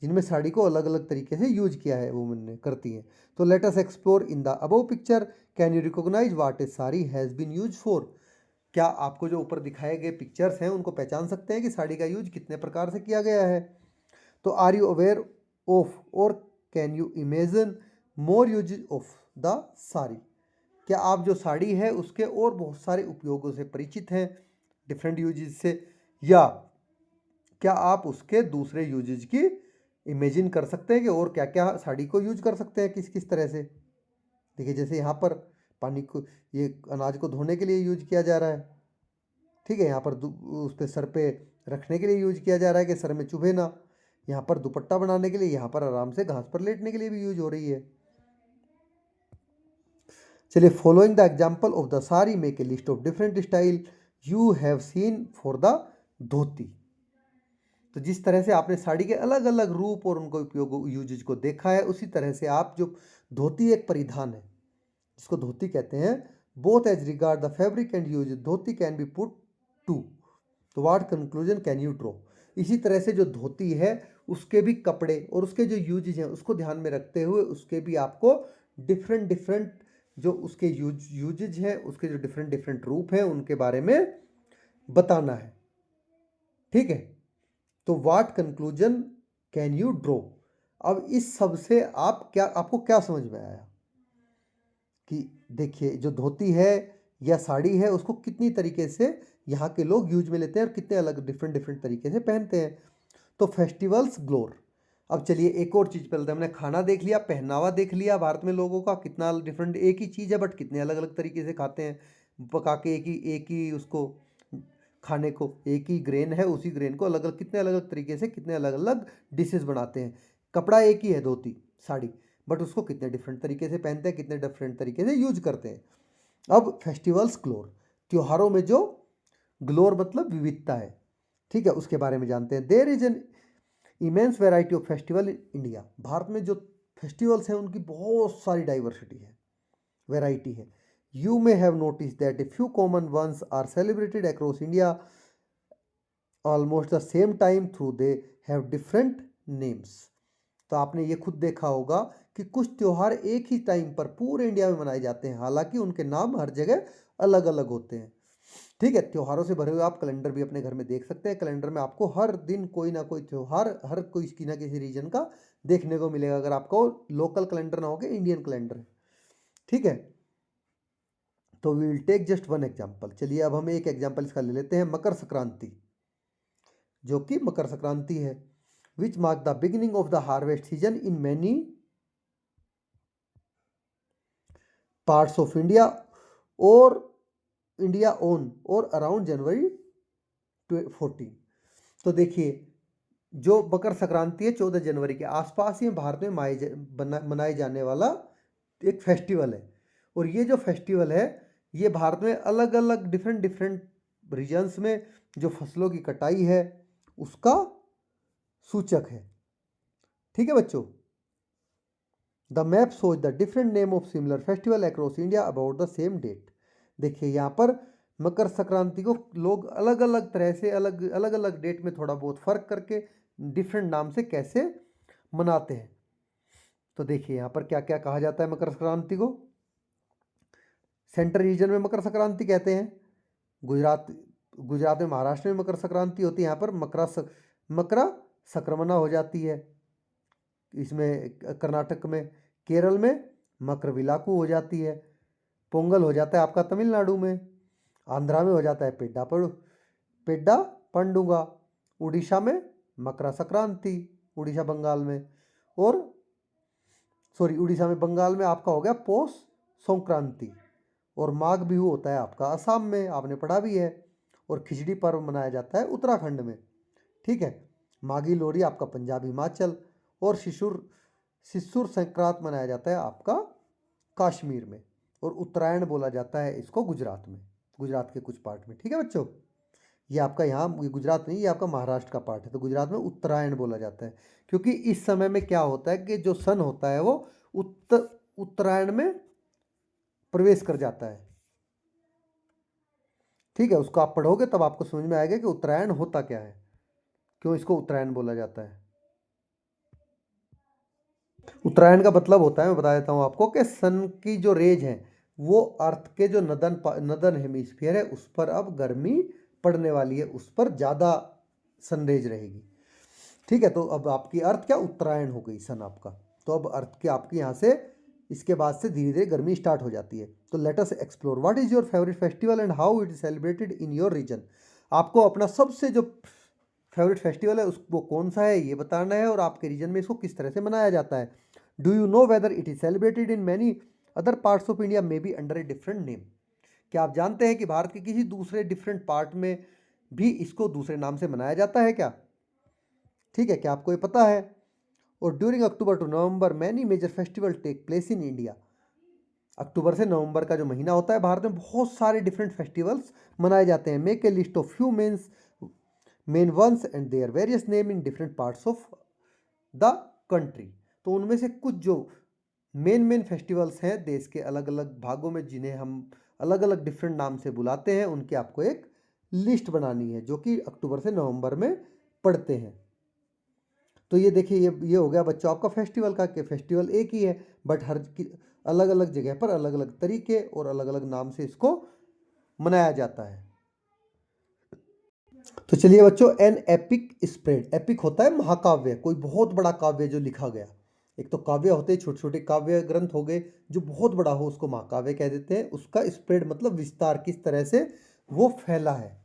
जिनमें साड़ी को अलग अलग तरीके से यूज किया है वुमेन ने, करती हैं। तो let us explore in the above picture, can you recognise what is sari has been use for. क्या आपको जो ऊपर दिखाए गए पिक्चर्स हैं उनको पहचान सकते हैं कि साड़ी का यूज कितने प्रकार से किया गया है। तो आर यू अवेयर ऑफ और can you imagine more use of the sari. क्या आप जो साड़ी है उसके और बहुत सारे उपयोगों से परिचित हैं, डिफरेंट यूजेस से, या क्या आप उसके दूसरे यूजेज की इमेजिन कर सकते हैं कि और क्या क्या साड़ी को यूज कर सकते हैं किस किस तरह से। देखिए जैसे यहाँ पर पानी को, ये अनाज को धोने के लिए यूज किया जा रहा है, ठीक है। यहाँ पर उस पर सर पे रखने के लिए यूज किया जा रहा है कि सर में चुभे ना। यहाँ पर दुपट्टा बनाने के लिए, यहाँ पर आराम से घास पर लेटने के लिए भी यूज हो रही है। चलिए, following the example of the sari make a list of different style you have seen for the dhoti. तो जिस तरह से आपने साड़ी के अलग अलग रूप और उनको उपयोग यूजेज को देखा है, उसी तरह से आप जो धोती एक परिधान है जिसको धोती कहते हैं, both as regard the fabric and use dhoti can be put to. तो what conclusion can you draw. इसी तरह से जो धोती है उसके भी कपड़े और उसके जो यूजेज हैं उसको ध्यान में रखते हुए उसके भी आपको डिफरेंट डिफरेंट जो उसके यूजेज हैं, उसके जो डिफरेंट डिफरेंट रूप हैं उनके बारे में बताना है। ठीक है, तो what conclusion can you draw. अब इस सब से आपको क्या समझ में आया कि देखिए जो धोती है या साड़ी है उसको कितनी तरीके से यहाँ के लोग यूज में लेते हैं और कितने अलग डिफरेंट डिफरेंट तरीके से पहनते हैं। तो फेस्टिवल्स ग्लोर। अब चलिए एक और चीज़ पहले हमने खाना देख लिया, पहनावा देख लिया, भारत में लोगों का कितना डिफरेंट, एक ही चीज़ है बट कितने अलग अलग तरीके से खाते हैं, पका के एक ही उसको खाने को, एक ही ग्रेन है उसी ग्रेन को अलग अलग कितने अलग अलग तरीके से कितने अलग अलग डिशेस बनाते हैं। कपड़ा एक ही है धोती साड़ी, बट उसको कितने डिफरेंट तरीके से पहनते हैं, कितने डिफरेंट तरीके से यूज करते हैं। अब फेस्टिवल्स ग्लोर, त्योहारों में जो ग्लोर मतलब विविधता है, ठीक है, उसके बारे में जानते हैं। There is an immense variety of festival in India. Bharat में जो फेस्टिवल्स हैं उनकी बहुत सारी डाइवर्सिटी है, वैरायटी है। You may have noticed that a few common ones are celebrated across India almost the same time through they have different names. तो आपने ये खुद देखा होगा कि कुछ त्योहार एक ही टाइम पर पूरे इंडिया में मनाए जाते हैं, हालांकि उनके नाम हर जगह अलग अलग होते हैं। ठीक है, त्योहारों से भरे हुए आप कैलेंडर भी अपने घर में देख सकते हैं। कैलेंडर में आपको हर दिन कोई ना कोई त्योहार हर कोई किसी ना किसी रीजन का देखने को मिलेगा, अगर आपको लोकल कैलेंडर ना हो के इंडियन कैलेंडर है। ठीक है, तो we will take just one example. चलिए अब हम एक एग्जाम्पल इसका ले लेते हैं, मकर संक्रांति, जो कि मकर संक्रांति है, which mark the beginning of the harvest season in many parts of India और इंडिया ऑन और अराउंड जनवरी 14। तो देखिए जो मकर संक्रांति है 14 जनवरी के आसपास ही भारत में मनाए जाने वाला एक फेस्टिवल है। और ये जो फेस्टिवल है ये भारत में अलग अलग डिफरेंट डिफरेंट रीजन्स में जो फसलों की कटाई है उसका सूचक है। ठीक है बच्चों, the map shows the different name of similar festival across India about the same date. देखिए यहाँ पर मकर संक्रांति को लोग अलग अलग तरह से अलग अलग डेट में थोड़ा बहुत फर्क करके डिफरेंट नाम से कैसे मनाते हैं। तो देखिए यहाँ पर क्या क्या कहा जाता है मकर संक्रांति को। सेंट्रल रीजन में मकर संक्रांति कहते हैं, गुजरात में, महाराष्ट्र में मकर संक्रांति होती है, यहाँ पर मकरा संक्रमणा हो जाती है, इसमें कर्नाटक में, केरल में मकर विलाकू हो जाती है, पोंगल हो जाता है आपका तमिलनाडु में, आंध्रा में हो जाता है पेड्डा पंडुगा, उड़ीसा में मकर संक्रांति, उड़ीसा बंगाल में, और उड़ीसा में बंगाल में आपका हो गया पौष संक्रांति, और माघ बिहू होता है आपका असम में, आपने पढ़ा भी है, और खिचड़ी पर्व मनाया जाता है उत्तराखंड में। ठीक है, माघी लोहड़ी आपका पंजाब हिमाचल, और शिशुर संक्रांत मनाया जाता है आपका कश्मीर में, और उत्तरायण बोला जाता है इसको गुजरात में, गुजरात के कुछ पार्ट में। ठीक है बच्चों, ये आपका यहाँ, ये गुजरात नहीं, ये आपका महाराष्ट्र का पार्ट है। तो गुजरात में उत्तरायण बोला जाता है, क्योंकि इस समय में क्या होता है कि जो सन होता है वो उत्तरायण में प्रवेश कर जाता है। ठीक है, उसको आप पढ़ोगे तब आपको समझ में आएगा कि उत्तरायण होता क्या है, क्यों इसको उत्तरायण बोला जाता है। उत्तरायण का मतलब होता है, मैं बता देता हूँ आपको, कि सन की जो रेज है वो अर्थ के जो नदन हेमिस्फीयर है उस पर अब गर्मी पड़ने वाली है, उस पर ज़्यादा सनरेज रहेगी। ठीक है, तो अब आपकी अर्थ क्या उत्तरायण हो गई सन आपका। तो अब अर्थ के आपके यहाँ से इसके बाद से धीरे धीरे गर्मी स्टार्ट हो जाती है। तो let us explore what is your favourite festival and how it is celebrated in your region. आपको अपना सबसे जो फेवरेट फेस्टिवल है उसको कौन सा है ये बताना है, और आपके रीजन में इसको किस तरह से मनाया जाता है। Do you know whether it is celebrated in many other parts of India may be under a different name. क्या आप जानते हैं कि भारत के किसी दूसरे डिफरेंट पार्ट में भी इसको दूसरे नाम से मनाया जाता है क्या। ठीक है, क्या आपको ये पता है। और during October to November many major festival take place in India. अक्टूबर से नवंबर का जो महीना होता है भारत में बहुत सारे डिफरेंट फेस्टिवल्स मनाए जाते हैं। Make a list of few main ones and their various name in different parts of the country. तो उनमें से कुछ जो मेन फेस्टिवल्स हैं देश के अलग अलग भागों में, जिन्हें हम अलग अलग डिफरेंट नाम से बुलाते हैं, उनकी आपको एक लिस्ट बनानी है जो कि अक्टूबर से नवंबर में पड़ते हैं। तो ये देखिए, ये हो गया बच्चों आपका फेस्टिवल का, कि फेस्टिवल एक ही है बट हर अलग अलग जगह पर अलग अलग तरीके और अलग अलग नाम से इसको मनाया जाता है। तो चलिए बच्चों, एन एपिक स्प्रेड। एपिक होता है महाकाव्य, कोई बहुत बड़ा काव्य जो लिखा गया। एक तो काव्य होते हैं छोटे छोटे काव्य ग्रंथ हो गए, जो बहुत बड़ा हो उसको महाकाव्य कह देते हैं। उसका स्प्रेड मतलब विस्तार, किस तरह से वो फैला है।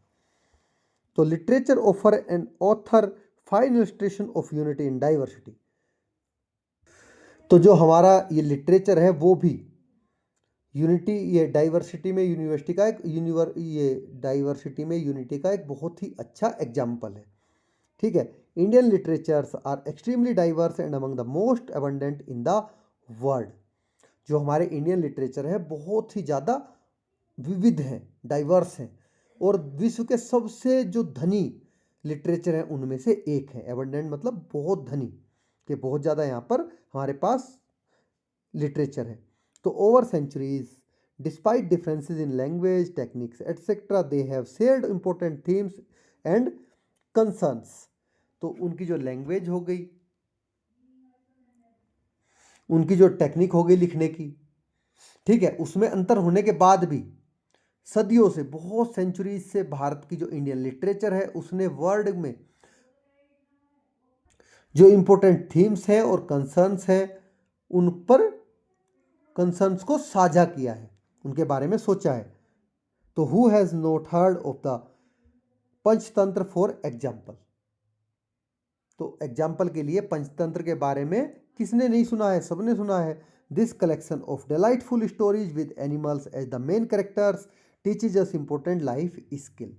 तो literature offer an author fine illustration of unity in diversity. तो जो हमारा ये लिटरेचर है वो भी यूनिटी, ये डाइवर्सिटी में यूनिवर्सिटी का एक ये डाइवर्सिटी में यूनिटी का एक बहुत ही अच्छा एग्जाम्पल है। ठीक है, Indian literatures are extremely diverse and among the most abundant in the world. जो हमारे इंडियन लिटरेचर है बहुत ही ज़्यादा विविध हैं, डाइवर्स हैं, और विश्व के सबसे जो धनी लिटरेचर हैं उनमें से एक है। एबंडेंट मतलब बहुत धनी, कि बहुत ज़्यादा यहाँ पर हमारे पास लिटरेचर है। तो over centuries despite differences in language techniques etcetera they have shared important themes and concerns. तो उनकी जो लैंग्वेज हो गई, उनकी जो टेक्निक हो गई लिखने की, ठीक है, उसमें अंतर होने के बाद भी सदियों से, बहुत सेंचुरीज से भारत की जो इंडियन लिटरेचर है उसने वर्ल्ड में जो इंपॉर्टेंट थीम्स हैं और कंसर्न्स हैं उन पर कंसर्न्स को साझा किया है, उनके बारे में सोचा है। तो who has not heard of the Panchatantra for example. तो एग्जाम्पल के लिए पंचतंत्र के बारे में किसने नहीं सुना है, सबने सुना है। This collection of delightful stories with animals as the main characters teaches us important life skill.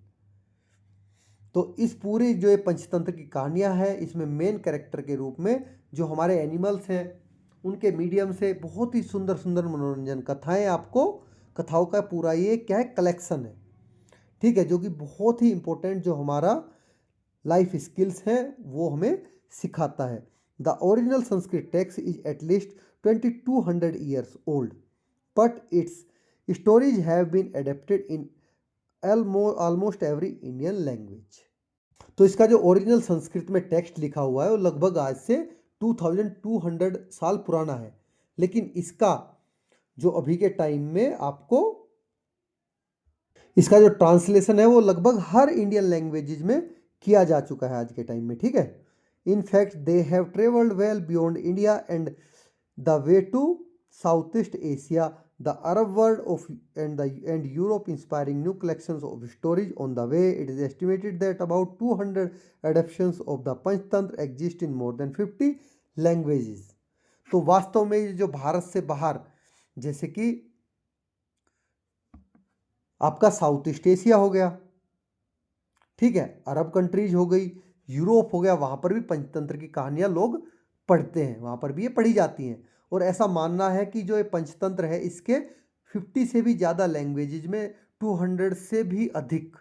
तो इस पूरी जो ये पंचतंत्र की कहानियाँ हैं इसमें मेन कैरेक्टर के रूप में जो हमारे एनिमल्स हैं उनके मीडियम से बहुत ही सुंदर सुंदर मनोरंजन कथाएं, आपको कथाओं का पूरा ये क्या है, कलेक्शन है। ठीक है, जो कि बहुत ही इंपॉर्टेंट जो हमारा लाइफ स्किल्स हैं वो हमें सिखाता है। The original Sanskrit text is at least 2200 years old but its stories have been adapted in almost every Indian language. तो इसका जो ओरिजिनल संस्कृत में टेक्स्ट लिखा हुआ है वो लगभग आज से 2200 साल पुराना है, लेकिन इसका जो अभी के टाइम में आपको इसका जो ट्रांसलेशन है वो लगभग हर इंडियन लैंग्वेजेज में किया जा चुका है आज के टाइम में। ठीक है, in fact they have travelled well beyond India and the way to South East Asia, the Arab world of and Europe, inspiring new collections of stories on the way. It is estimated that about 200 adaptations of the Panchtantra exist in more than 50 languages. तो वास्तव में जो भारत से बाहर, जैसे कि आपका south East Asia हो गया, ठीक है, अरब कंट्रीज हो गई, यूरोप हो गया, वहाँ पर भी पंचतंत्र की कहानियाँ लोग पढ़ते हैं, वहाँ पर भी ये पढ़ी जाती हैं। और ऐसा मानना है कि जो ये पंचतंत्र है इसके 50 से भी ज़्यादा लैंग्वेजेज में, 200 से भी अधिक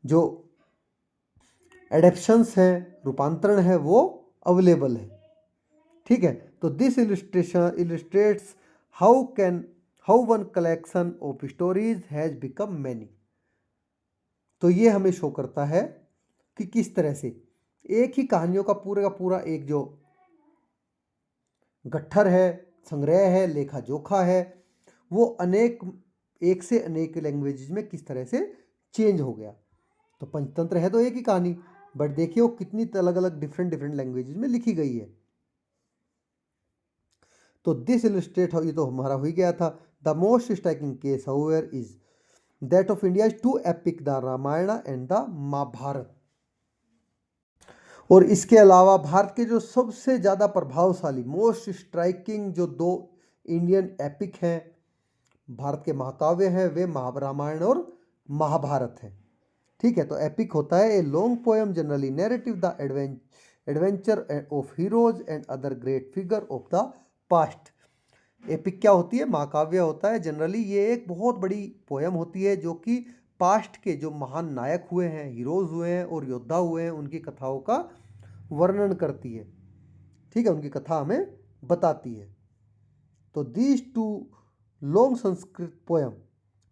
जो एडेप्शंस हैं, रूपांतरण है, वो अवेलेबल है। ठीक है, तो this illustration illustrates how one collection of stories has become many. तो ये हमें शो करता है कि किस तरह से एक ही कहानियों का पूरा एक जो गट्ठर है, संग्रह है, लेखा जोखा है, वो एक से अनेक लैंग्वेजेस में किस तरह से चेंज हो गया। तो पंचतंत्र है तो एक ही कहानी, बट देखिए वो कितनी अलग अलग डिफरेंट लैंग्वेजेस में लिखी गई है। तो दिस इलस्ट्रेट, ये तो हमारा हो ही गया था। The most striking case however is that of India two epic, the Ramayana and the Mahabharata. और इसके अलावा भारत के जो सबसे ज़्यादा प्रभावशाली, मोस्ट स्ट्राइकिंग जो दो इंडियन एपिक हैं, भारत के महाकाव्य हैं, वे रामायण और महाभारत हैं। ठीक है, तो एपिक होता है a long poem generally narrative the adventure of heroes and other great figure of the past. Epic क्या होती है? महाकाव्य होता है जनरली, ये एक बहुत बड़ी पोएम होती है जो कि पास्ट के जो महान नायक हुए हैं, हीरोज हुए हैं और योद्धा हुए हैं, उनकी कथाओं का वर्णन करती है। ठीक है, उनकी कथा हमें बताती है। तो these two long Sanskrit poem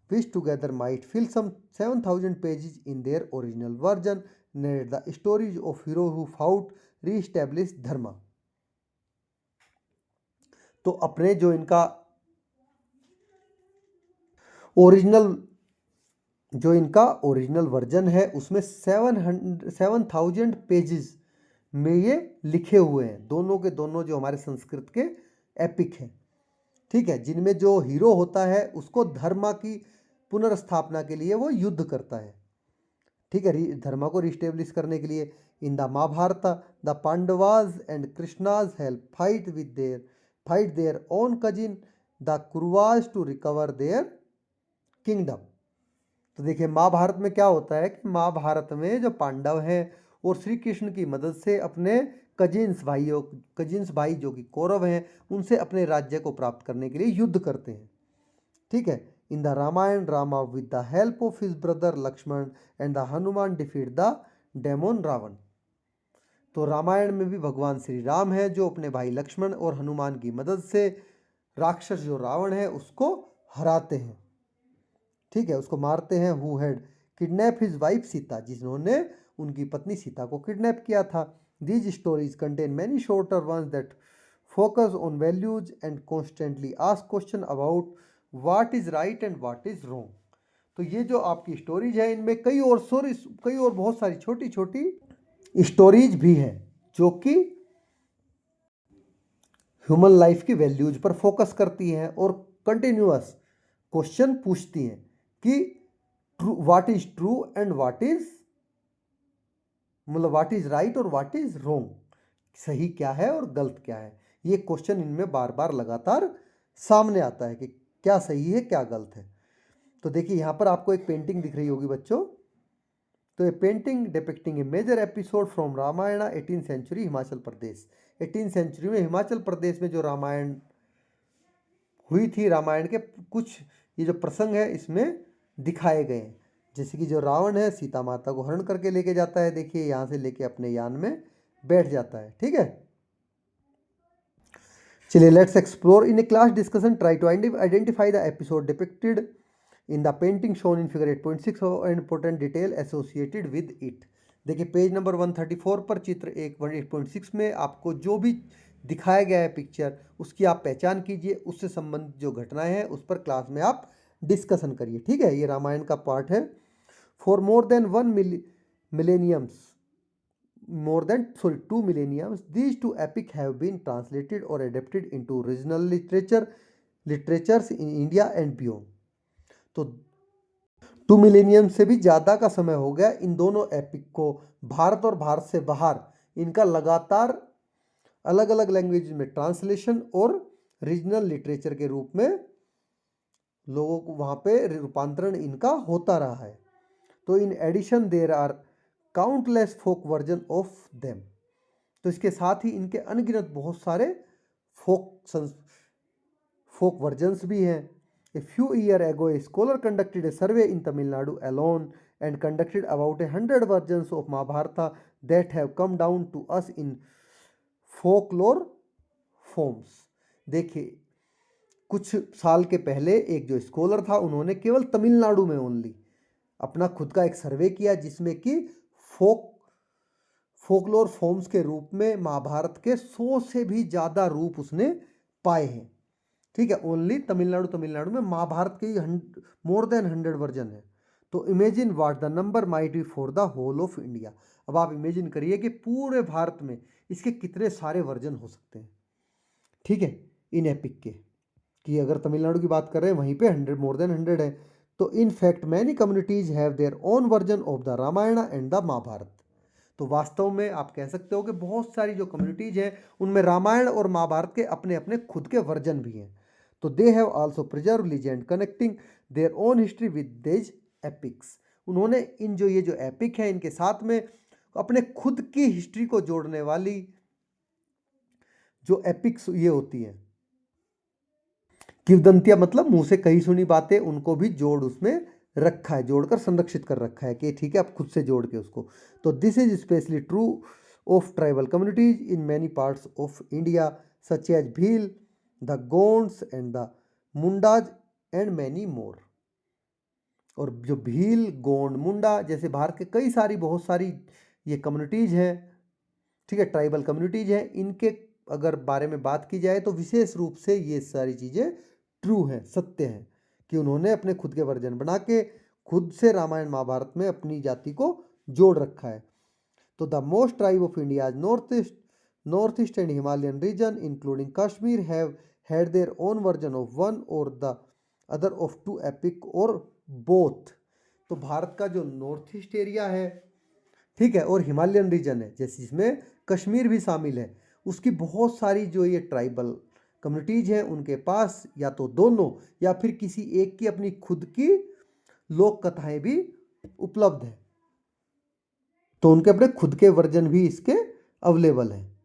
which together might fill some 7,000 pages in their original version, narrate the stories of heroes who fought, re-established dharma। तो अपने जो इनका ओरिजिनल वर्जन है उसमें 7,000 पेजेस में ये लिखे हुए हैं, दोनों के दोनों जो हमारे संस्कृत के एपिक हैं। ठीक है, जिनमें जो हीरो होता है उसको धर्म की पुनर्स्थापना के लिए वो युद्ध करता है। ठीक है, धर्म को रिस्टेब्लिश करने के लिए। In the Mahabharata the Pandavas and Krishna's help fight their own cousin the Kauravas to recover their kingdom. तो देखिए महाभारत में क्या होता है कि महाभारत में जो पांडव हैं और श्री कृष्ण की मदद से अपने कजिन्स भाई जो कि कौरव हैं, उनसे अपने राज्य को प्राप्त करने के लिए युद्ध करते हैं। ठीक है, in the Ramayana Rama with the help of his brother Lakshmana and the Hanuman defeat the demon Ravana. तो रामायण में भी भगवान श्री राम है जो अपने भाई लक्ष्मण और हनुमान की मदद से राक्षस जो रावण है उसको हराते हैं। ठीक है, उसको मारते हैं। Who had kidnap his wife Sita, जिन्होंने उनकी पत्नी सीता को किडनैप किया था। These stories contain many shorter ones that focus on values and constantly ask question about what is right and what is wrong. तो ये जो आपकी स्टोरीज है इनमें कई और बहुत सारी छोटी छोटी स्टोरीज भी हैं जो कि ह्यूमन लाइफ की वैल्यूज पर फोकस करती हैं और कंटिन्यूअस क्वेश्चन पूछती हैं कि what is true and what is right और व्हाट इज रॉन्ग, सही क्या है और गलत क्या है। ये क्वेश्चन इनमें बार बार लगातार सामने आता है कि क्या सही है क्या गलत है। तो देखिए यहाँ पर आपको एक पेंटिंग दिख रही होगी बच्चों। तो ये painting depicting a major episode from Ramayana 18th century Himachal Pradesh. 18th century में हिमाचल प्रदेश में जो रामायण हुई थी, रामायण के कुछ ये जो प्रसंग है इसमें दिखाए गए हैं। जैसे कि जो रावण है सीता माता को हरण करके लेके जाता है, देखिए यहाँ से लेके अपने यान में बैठ जाता है। ठीक है, चलिए let's explore in a class discussion, try to identify the episode depicted in the painting shown in figure 8.6 और important detail associated with it. देखिए पेज नंबर 134 पर चित्र 8.6 में आपको जो भी दिखाया गया है पिक्चर, उसकी आप पहचान कीजिए, उससे संबंधित जो घटनाएं हैं उस पर क्लास में आप डिस्कशन करिए। ठीक है, ये रामायण का पार्ट है। For more than 2 millenniums, these two epic have been translated or adapted into regional literatures in India and beyond। तो 2 मिलेनियम से भी ज़्यादा का समय हो गया इन दोनों एपिक को भारत और भारत से बाहर इनका लगातार अलग अलग लैंग्वेज में ट्रांसलेशन और रीजनल लिटरेचर के रूप में लोगों को वहाँ पे रूपांतरण इनका होता रहा है। तो in addition there are countless folk version of them. तो इसके साथ ही इनके अनगिनत बहुत सारे फोक वर्जन्स भी हैं। A few years ago, a scholar conducted a survey in Tamil Nadu alone and conducted about 100 versions of Mahabharata that have come down to us in folklore forms. देखिए, कुछ साल के पहले एक जो स्कॉलर था, उन्होंने केवल तमिलनाडु में ओनली अपना खुद का एक सर्वे किया जिसमें कि फोकलोर फॉर्म्स के रूप में महाभारत के 100 से भी ज़्यादा रूप उसने पाए हैं। ठीक है, ओनली तमिलनाडु में महाभारत के मोर देन 100 वर्जन है। तो imagine what the number might be for the whole of India. अब आप इमेजिन करिए कि पूरे भारत में इसके कितने सारे वर्जन हो सकते हैं। ठीक है, इन एपिक के कि अगर तमिलनाडु की बात कर रहे हैं वहीं पे 100 मोर देन 100 है। तो in fact many communities have their own version of the Ramayana and the Mahabharata. तो वास्तव में आप कह सकते हो कि बहुत सारी जो कम्युनिटीज हैं उनमें रामायण और महाभारत के अपने अपने खुद के वर्जन भी हैं। तो they have also preserve legend connecting their own history with देज एपिक्स। उन्होंने इन जो ये जो एपिक है इनके साथ में अपने खुद की हिस्ट्री को जोड़ने वाली जो एपिक्स ये होती हैं, किंवदंतियां मतलब मुंह से कही सुनी बातें, उनको भी जोड़ उसमें रखा है, जोड़कर संरक्षित कर रखा है कि ठीक है आप खुद से जोड़ के उसको। तो this is especially true of tribal communities in many parts of India such as Bhil, the Gonds and the Mundas and many more. और जो भील, गोंड, मुंडा जैसे भारत के कई सारी बहुत सारी ये कम्युनिटीज हैं, ठीक है, ट्राइबल कम्युनिटीज हैं, इनके अगर बारे में बात की जाए तो विशेष रूप से ये सारी चीज़ें ट्रू हैं, सत्य हैं कि उन्होंने अपने खुद के वर्जन बना के खुद से रामायण महाभारत में अपनी जाति को जोड़ रखा है। तो the most tribe of India north east and Himalayan region including Kashmir have had their own version of one or the other of two epic or both. तो भारत का जो नॉर्थ ईस्ट एरिया है, ठीक है, और हिमालयन रीजन है जैसे जिसमें कश्मीर भी शामिल है, उसकी बहुत सारी जो ये ट्राइबल कम्युनिटीज हैं उनके पास या तो दोनों या फिर किसी एक की अपनी खुद की लोक कथाएं भी उपलब्ध है। तो उनके अपने खुद के वर्जन भी इसके अवेलेबल हैं,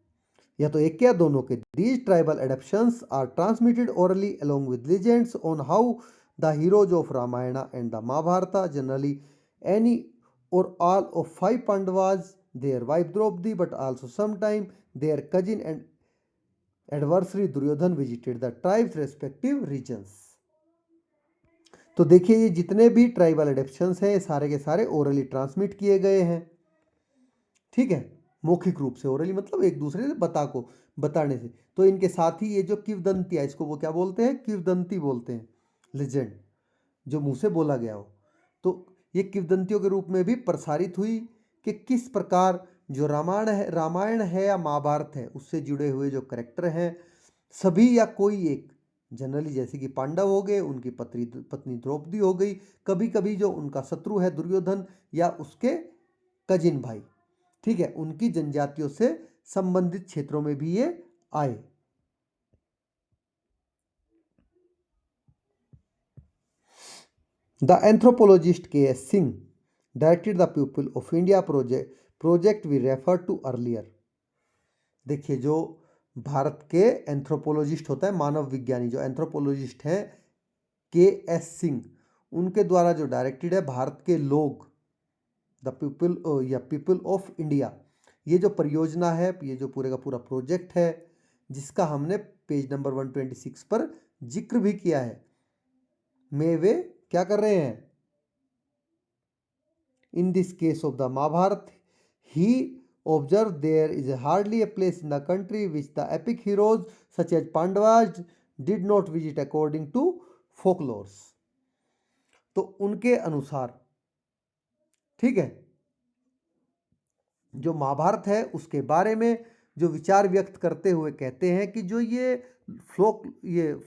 या तो एक के या दोनों के। These tribal adaptations are transmitted orally along with legends on how the heroes of Ramayana and the Mahabharata generally any or all of 5 Pandavas, their wife Draupadi, but also sometime their cousin and adversary Duryodhan visited the tribes' respective regions. तो देखिए ये जितने भी tribal एडेप्शंस हैं ये सारे के सारे ओरली ट्रांसमिट किए गए हैं, ठीक है, मौखिक रूप से। ओरली मतलब एक दूसरे से बताने से। तो इनके साथ ही ये जो किंवदंती है, इसको वो क्या बोलते हैं, किंवदंती बोलते हैं, लेजेंड जो मुंह से बोला गया हो। तो ये किंवदंतियों के रूप में भी प्रसारित हुई कि किस प्रकार जो रामायण है या महाभारत है उससे जुड़े हुए जो कैरेक्टर हैं सभी या कोई एक, जनरली जैसे कि पांडव हो गए, उनकी पत्नी द्रौपदी हो गई, कभी कभी जो उनका शत्रु है दुर्योधन या उसके कजिन भाई, ठीक है, उनकी जनजातियों से संबंधित क्षेत्रों में भी ये आए। The anthropologist K.S. Singh directed the People of India project we referred to earlier. देखिए जो भारत के एंथ्रोपोलॉजिस्ट होता है, मानव विज्ञानी जो एंथ्रोपोलॉजिस्ट हैं K.S. सिंह, उनके द्वारा जो डायरेक्टेड है भारत के लोग, द पीपल या पीपल ऑफ इंडिया, ये जो परियोजना है, ये जो पूरे का पूरा प्रोजेक्ट है जिसका हमने पेज नंबर 126 पर जिक्र भी किया है, में वे क्या कर रहे हैं। In this case of the Mahabharata he observe there is hardly a place in the country which the epic heroes such as Pandavas did not visit according to folklores. तो उनके अनुसार, ठीक है, जो महाभारत है उसके बारे में जो विचार व्यक्त करते हुए कहते हैं कि जो ये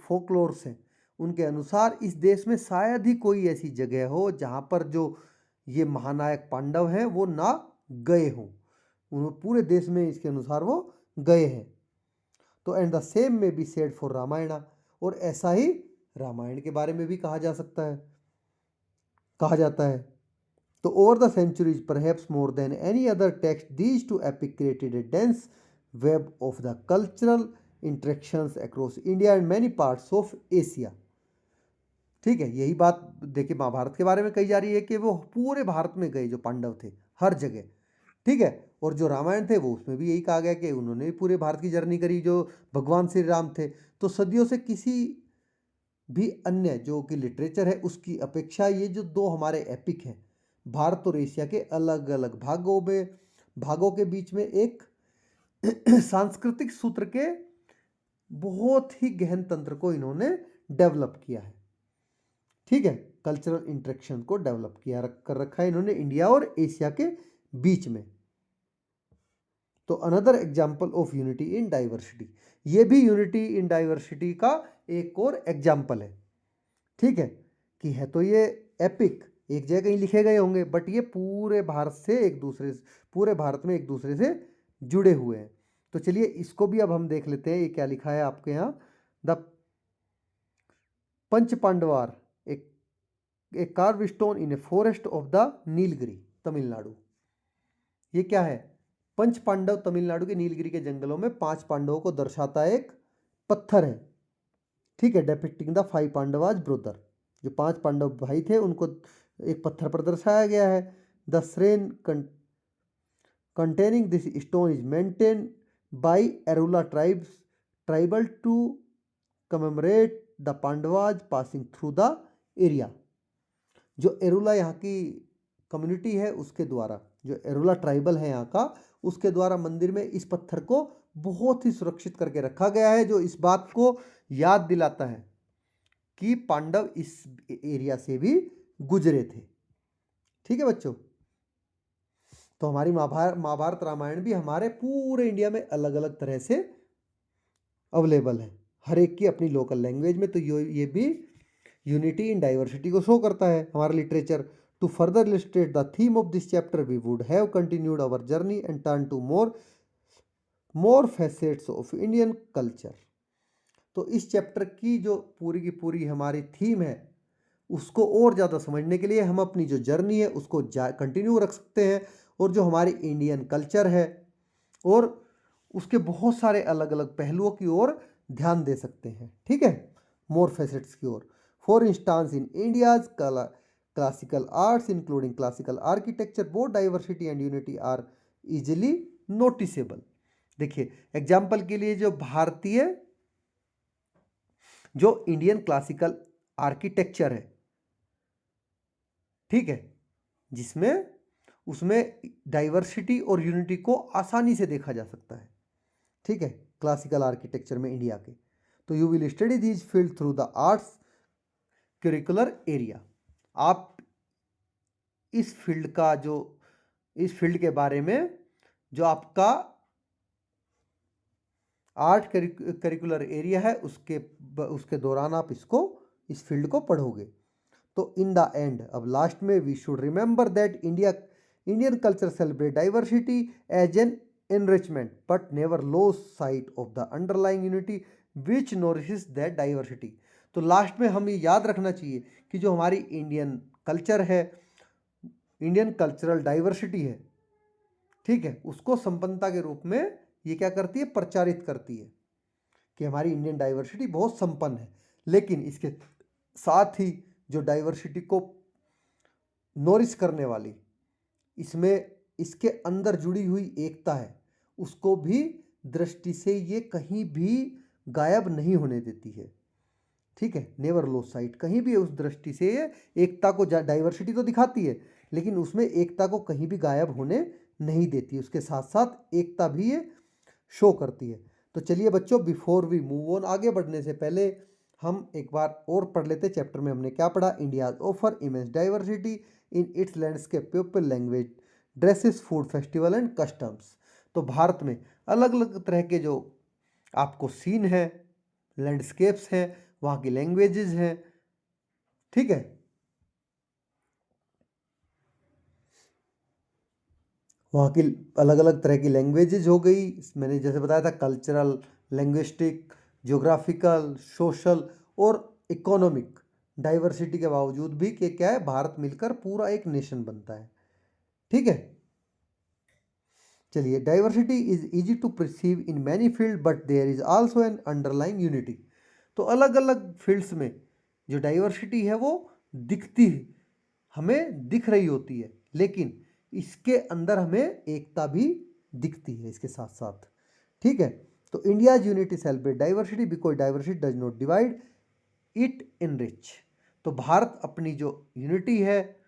फोकलोर्स हैं उनके अनुसार इस देश में शायद ही कोई ऐसी जगह हो जहाँ पर जो ये महानायक पांडव हैं वो ना गए हों। उन्होंने पूरे देश में इसके अनुसार वो गए हैं। तो एंड द सेम में बी सेड फॉर रामायण, और ऐसा ही रामायण के बारे में भी कहा जाता है। तो over the centuries perhaps more than any other text these two epic created a dense web of the cultural interactions across India and many parts of Asia. ठीक है, यही बात देखिए महाभारत के बारे में कही जा रही है कि वो पूरे भारत में गए जो पांडव थे, हर जगह। ठीक है, और जो रामायण थे वो उसमें भी यही कहा गया कि उन्होंने भी पूरे भारत की जर्नी करी जो भगवान श्री राम थे। तो सदियों से किसी भी अन्य जो कि लिटरेचर है उसकी अपेक्षा ये जो दो हमारे एपिक हैं, भारत और एशिया के अलग अलग भागों के बीच में एक सांस्कृतिक सूत्र के बहुत ही गहन तंत्र को इन्होंने डेवलप किया है। ठीक है, कल्चरल इंटरेक्शन को डेवलप कर रखा है इन्होंने इंडिया और एशिया के बीच में। तो another example of unity in diversity, ये भी यूनिटी इन डाइवर्सिटी का एक और एग्जाम्पल है। ठीक है, कि है तो ये एपिक एक जगह कहीं लिखे गए होंगे, बट ये पूरे भारत में एक दूसरे से जुड़े हुए हैं। तो चलिए इसको भी अब हम देख लेते हैं, ये क्या लिखा है आपके यहाँ। द पंच पांडवार, एक curve stone in a forest of the Nilgiri, Tamil Nadu. ये क्या है? पंच पांडव तमिलनाडु के नीलगिरी के जंगलों में 5 पांडवों को दर्शाता एक पत्थर है। ठीक है, डेपिक्टिंग द 5 पांडवाज ब्रदर, जो 5 पांडव भाई थे उनको एक पत्थर पर दर्शाया गया है। The shrine containing this stone is maintained by Arula tribal to commemorate the Pandavas passing through the area। जो एरुला यहाँ की कम्युनिटी है उसके द्वारा, जो एरुला ट्राइबल है यहाँ का, उसके द्वारा मंदिर में इस पत्थर को बहुत ही सुरक्षित करके रखा गया है, जो इस बात को याद दिलाता है कि पांडव इस एरिया से भी गुजरे थे। ठीक है बच्चों, तो हमारी महाभारत रामायण भी हमारे पूरे इंडिया में अलग अलग तरह से अवेलेबल है, हर एक की अपनी लोकल लैंग्वेज में। तो ये भी यूनिटी इन डाइवर्सिटी को शो करता है हमारा literature. To further illustrate the theme of this chapter we would have continued our journey and turn to more facets of Indian culture. तो इस चैप्टर की जो पूरी हमारी थीम है उसको और ज़्यादा समझने के लिए हम अपनी जो जर्नी है उसको कंटिन्यू रख सकते हैं, और जो हमारी इंडियन कल्चर है और उसके बहुत सारे अलग अलग पहलुओं की ओर ध्यान दे सकते हैं। ठीक है, मोर फैसेट्स की ओर। For instance in India's classical arts including classical architecture both diversity and unity are easily noticeable. देखिए एग्जाम्पल के लिए जो इंडियन क्लासिकल आर्किटेक्चर है, ठीक है, उसमें डाइवर्सिटी और यूनिटी को आसानी से देखा जा सकता है। ठीक है, क्लासिकल आर्किटेक्चर में इंडिया के। तो you will study this field through the arts curricular area. आप इस फील्ड के बारे में जो आपका आर्ट करिकुलर एरिया है उसके दौरान आप इस फील्ड को पढ़ोगे। तो इन द एंड, अब लास्ट में, we should remember that Indian culture celebrate diversity as an enrichment but never lose sight of the underlying unity which nourishes that diversity। तो लास्ट में हम ये याद रखना चाहिए कि जो हमारी इंडियन कल्चर है, इंडियन कल्चरल डाइवर्सिटी है, ठीक है, उसको संपन्नता के रूप में ये क्या करती है, प्रचारित करती है कि हमारी इंडियन डाइवर्सिटी बहुत संपन्न है। लेकिन इसके साथ ही जो डाइवर्सिटी को नोरिश करने वाली, इसके अंदर जुड़ी हुई एकता है, उसको भी दृष्टि से ये कहीं भी गायब नहीं होने देती है। ठीक है, नेवर लॉस साइट, कहीं भी उस दृष्टि से ये एकता को, डाइवर्सिटी तो दिखाती है लेकिन उसमें एकता को कहीं भी गायब होने नहीं देती, उसके साथ साथ एकता भी ये शो करती है। तो चलिए बच्चों, बिफोर वी मूव ऑन, आगे बढ़ने से पहले हम एक बार और पढ़ लेते। चैप्टर में हमने क्या पढ़ा? India offer immense diversity in its landscape, people, language, dresses, food, festival and customs. तो भारत में अलग अलग तरह के जो आपको सीन है, लैंडस्केप्स हैं, वहाँ की लैंग्वेजेस हैं। ठीक है, वहाँ की अलग अलग तरह की लैंग्वेजेस हो गई, मैंने जैसे बताया था, कल्चरल, लैंग्विस्टिक, ज्योग्राफिकल, सोशल और इकोनॉमिक डाइवर्सिटी के बावजूद भी कि क्या है, भारत मिलकर पूरा एक नेशन बनता है। ठीक है, चलिए, diversity is easy to perceive in many field but there is also an underlying unity. तो अलग अलग फील्ड्स में जो डाइवर्सिटी है वो दिखती हमें दिख रही होती है, लेकिन इसके अंदर हमें एकता भी दिखती है इसके साथ साथ। ठीक है, तो India's unity celebrate diversity because diversity does not divide it enrich. तो भारत अपनी जो यूनिटी है,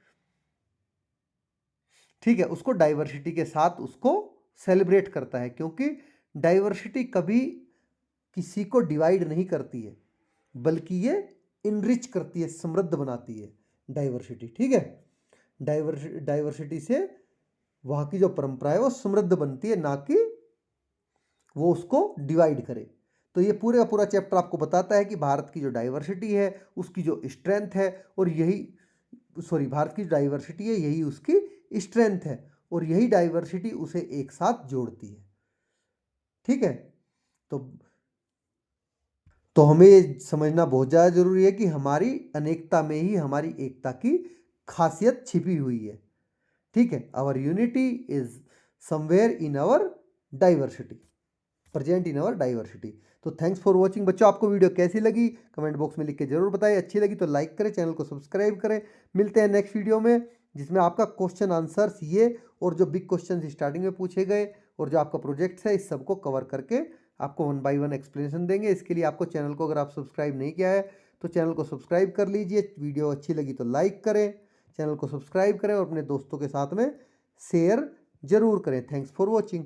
ठीक है, उसको डाइवर्सिटी के साथ उसको सेलिब्रेट करता है, क्योंकि डाइवर्सिटी कभी किसी को डिवाइड नहीं करती है, बल्कि ये इनरिच करती है, समृद्ध बनाती है डाइवर्सिटी। ठीक है, डाइवर्सिटी से वहाँ की जो परंपरा है वो समृद्ध बनती है, ना कि वो उसको डिवाइड करे। तो ये पूरे का पूरा चैप्टर आपको बताता है कि भारत की जो डाइवर्सिटी है उसकी जो स्ट्रेंथ है, और यही भारत की डाइवर्सिटी है यही उसकी स्ट्रेंथ है, और यही डाइवर्सिटी उसे एक साथ जोड़ती है। ठीक है, तो हमें ये समझना बहुत ज़्यादा जरूरी है कि हमारी अनेकता में ही हमारी एकता की खासियत छिपी हुई है। ठीक है, our unity is somewhere in our diversity, present in our diversity. तो थैंक्स फॉर वॉचिंग बच्चों। आपको वीडियो कैसी लगी कमेंट बॉक्स में लिख के जरूर बताएं। अच्छी लगी तो लाइक करें, चैनल को सब्सक्राइब करें। मिलते हैं नेक्स्ट वीडियो में, जिसमें आपका क्वेश्चन आंसर्स ये और जो बिग क्वेश्चन स्टार्टिंग में पूछे गए और जो आपका प्रोजेक्ट है, इस सबको कवर करके आपको 1 बाय 1 एक्सप्लेनेशन देंगे। इसके लिए आपको चैनल को, अगर आप सब्सक्राइब नहीं किया है तो चैनल को सब्सक्राइब कर लीजिए। वीडियो अच्छी लगी तो लाइक करें, चैनल को सब्सक्राइब करें और अपने दोस्तों के साथ में शेयर जरूर करें। Thanks for watching.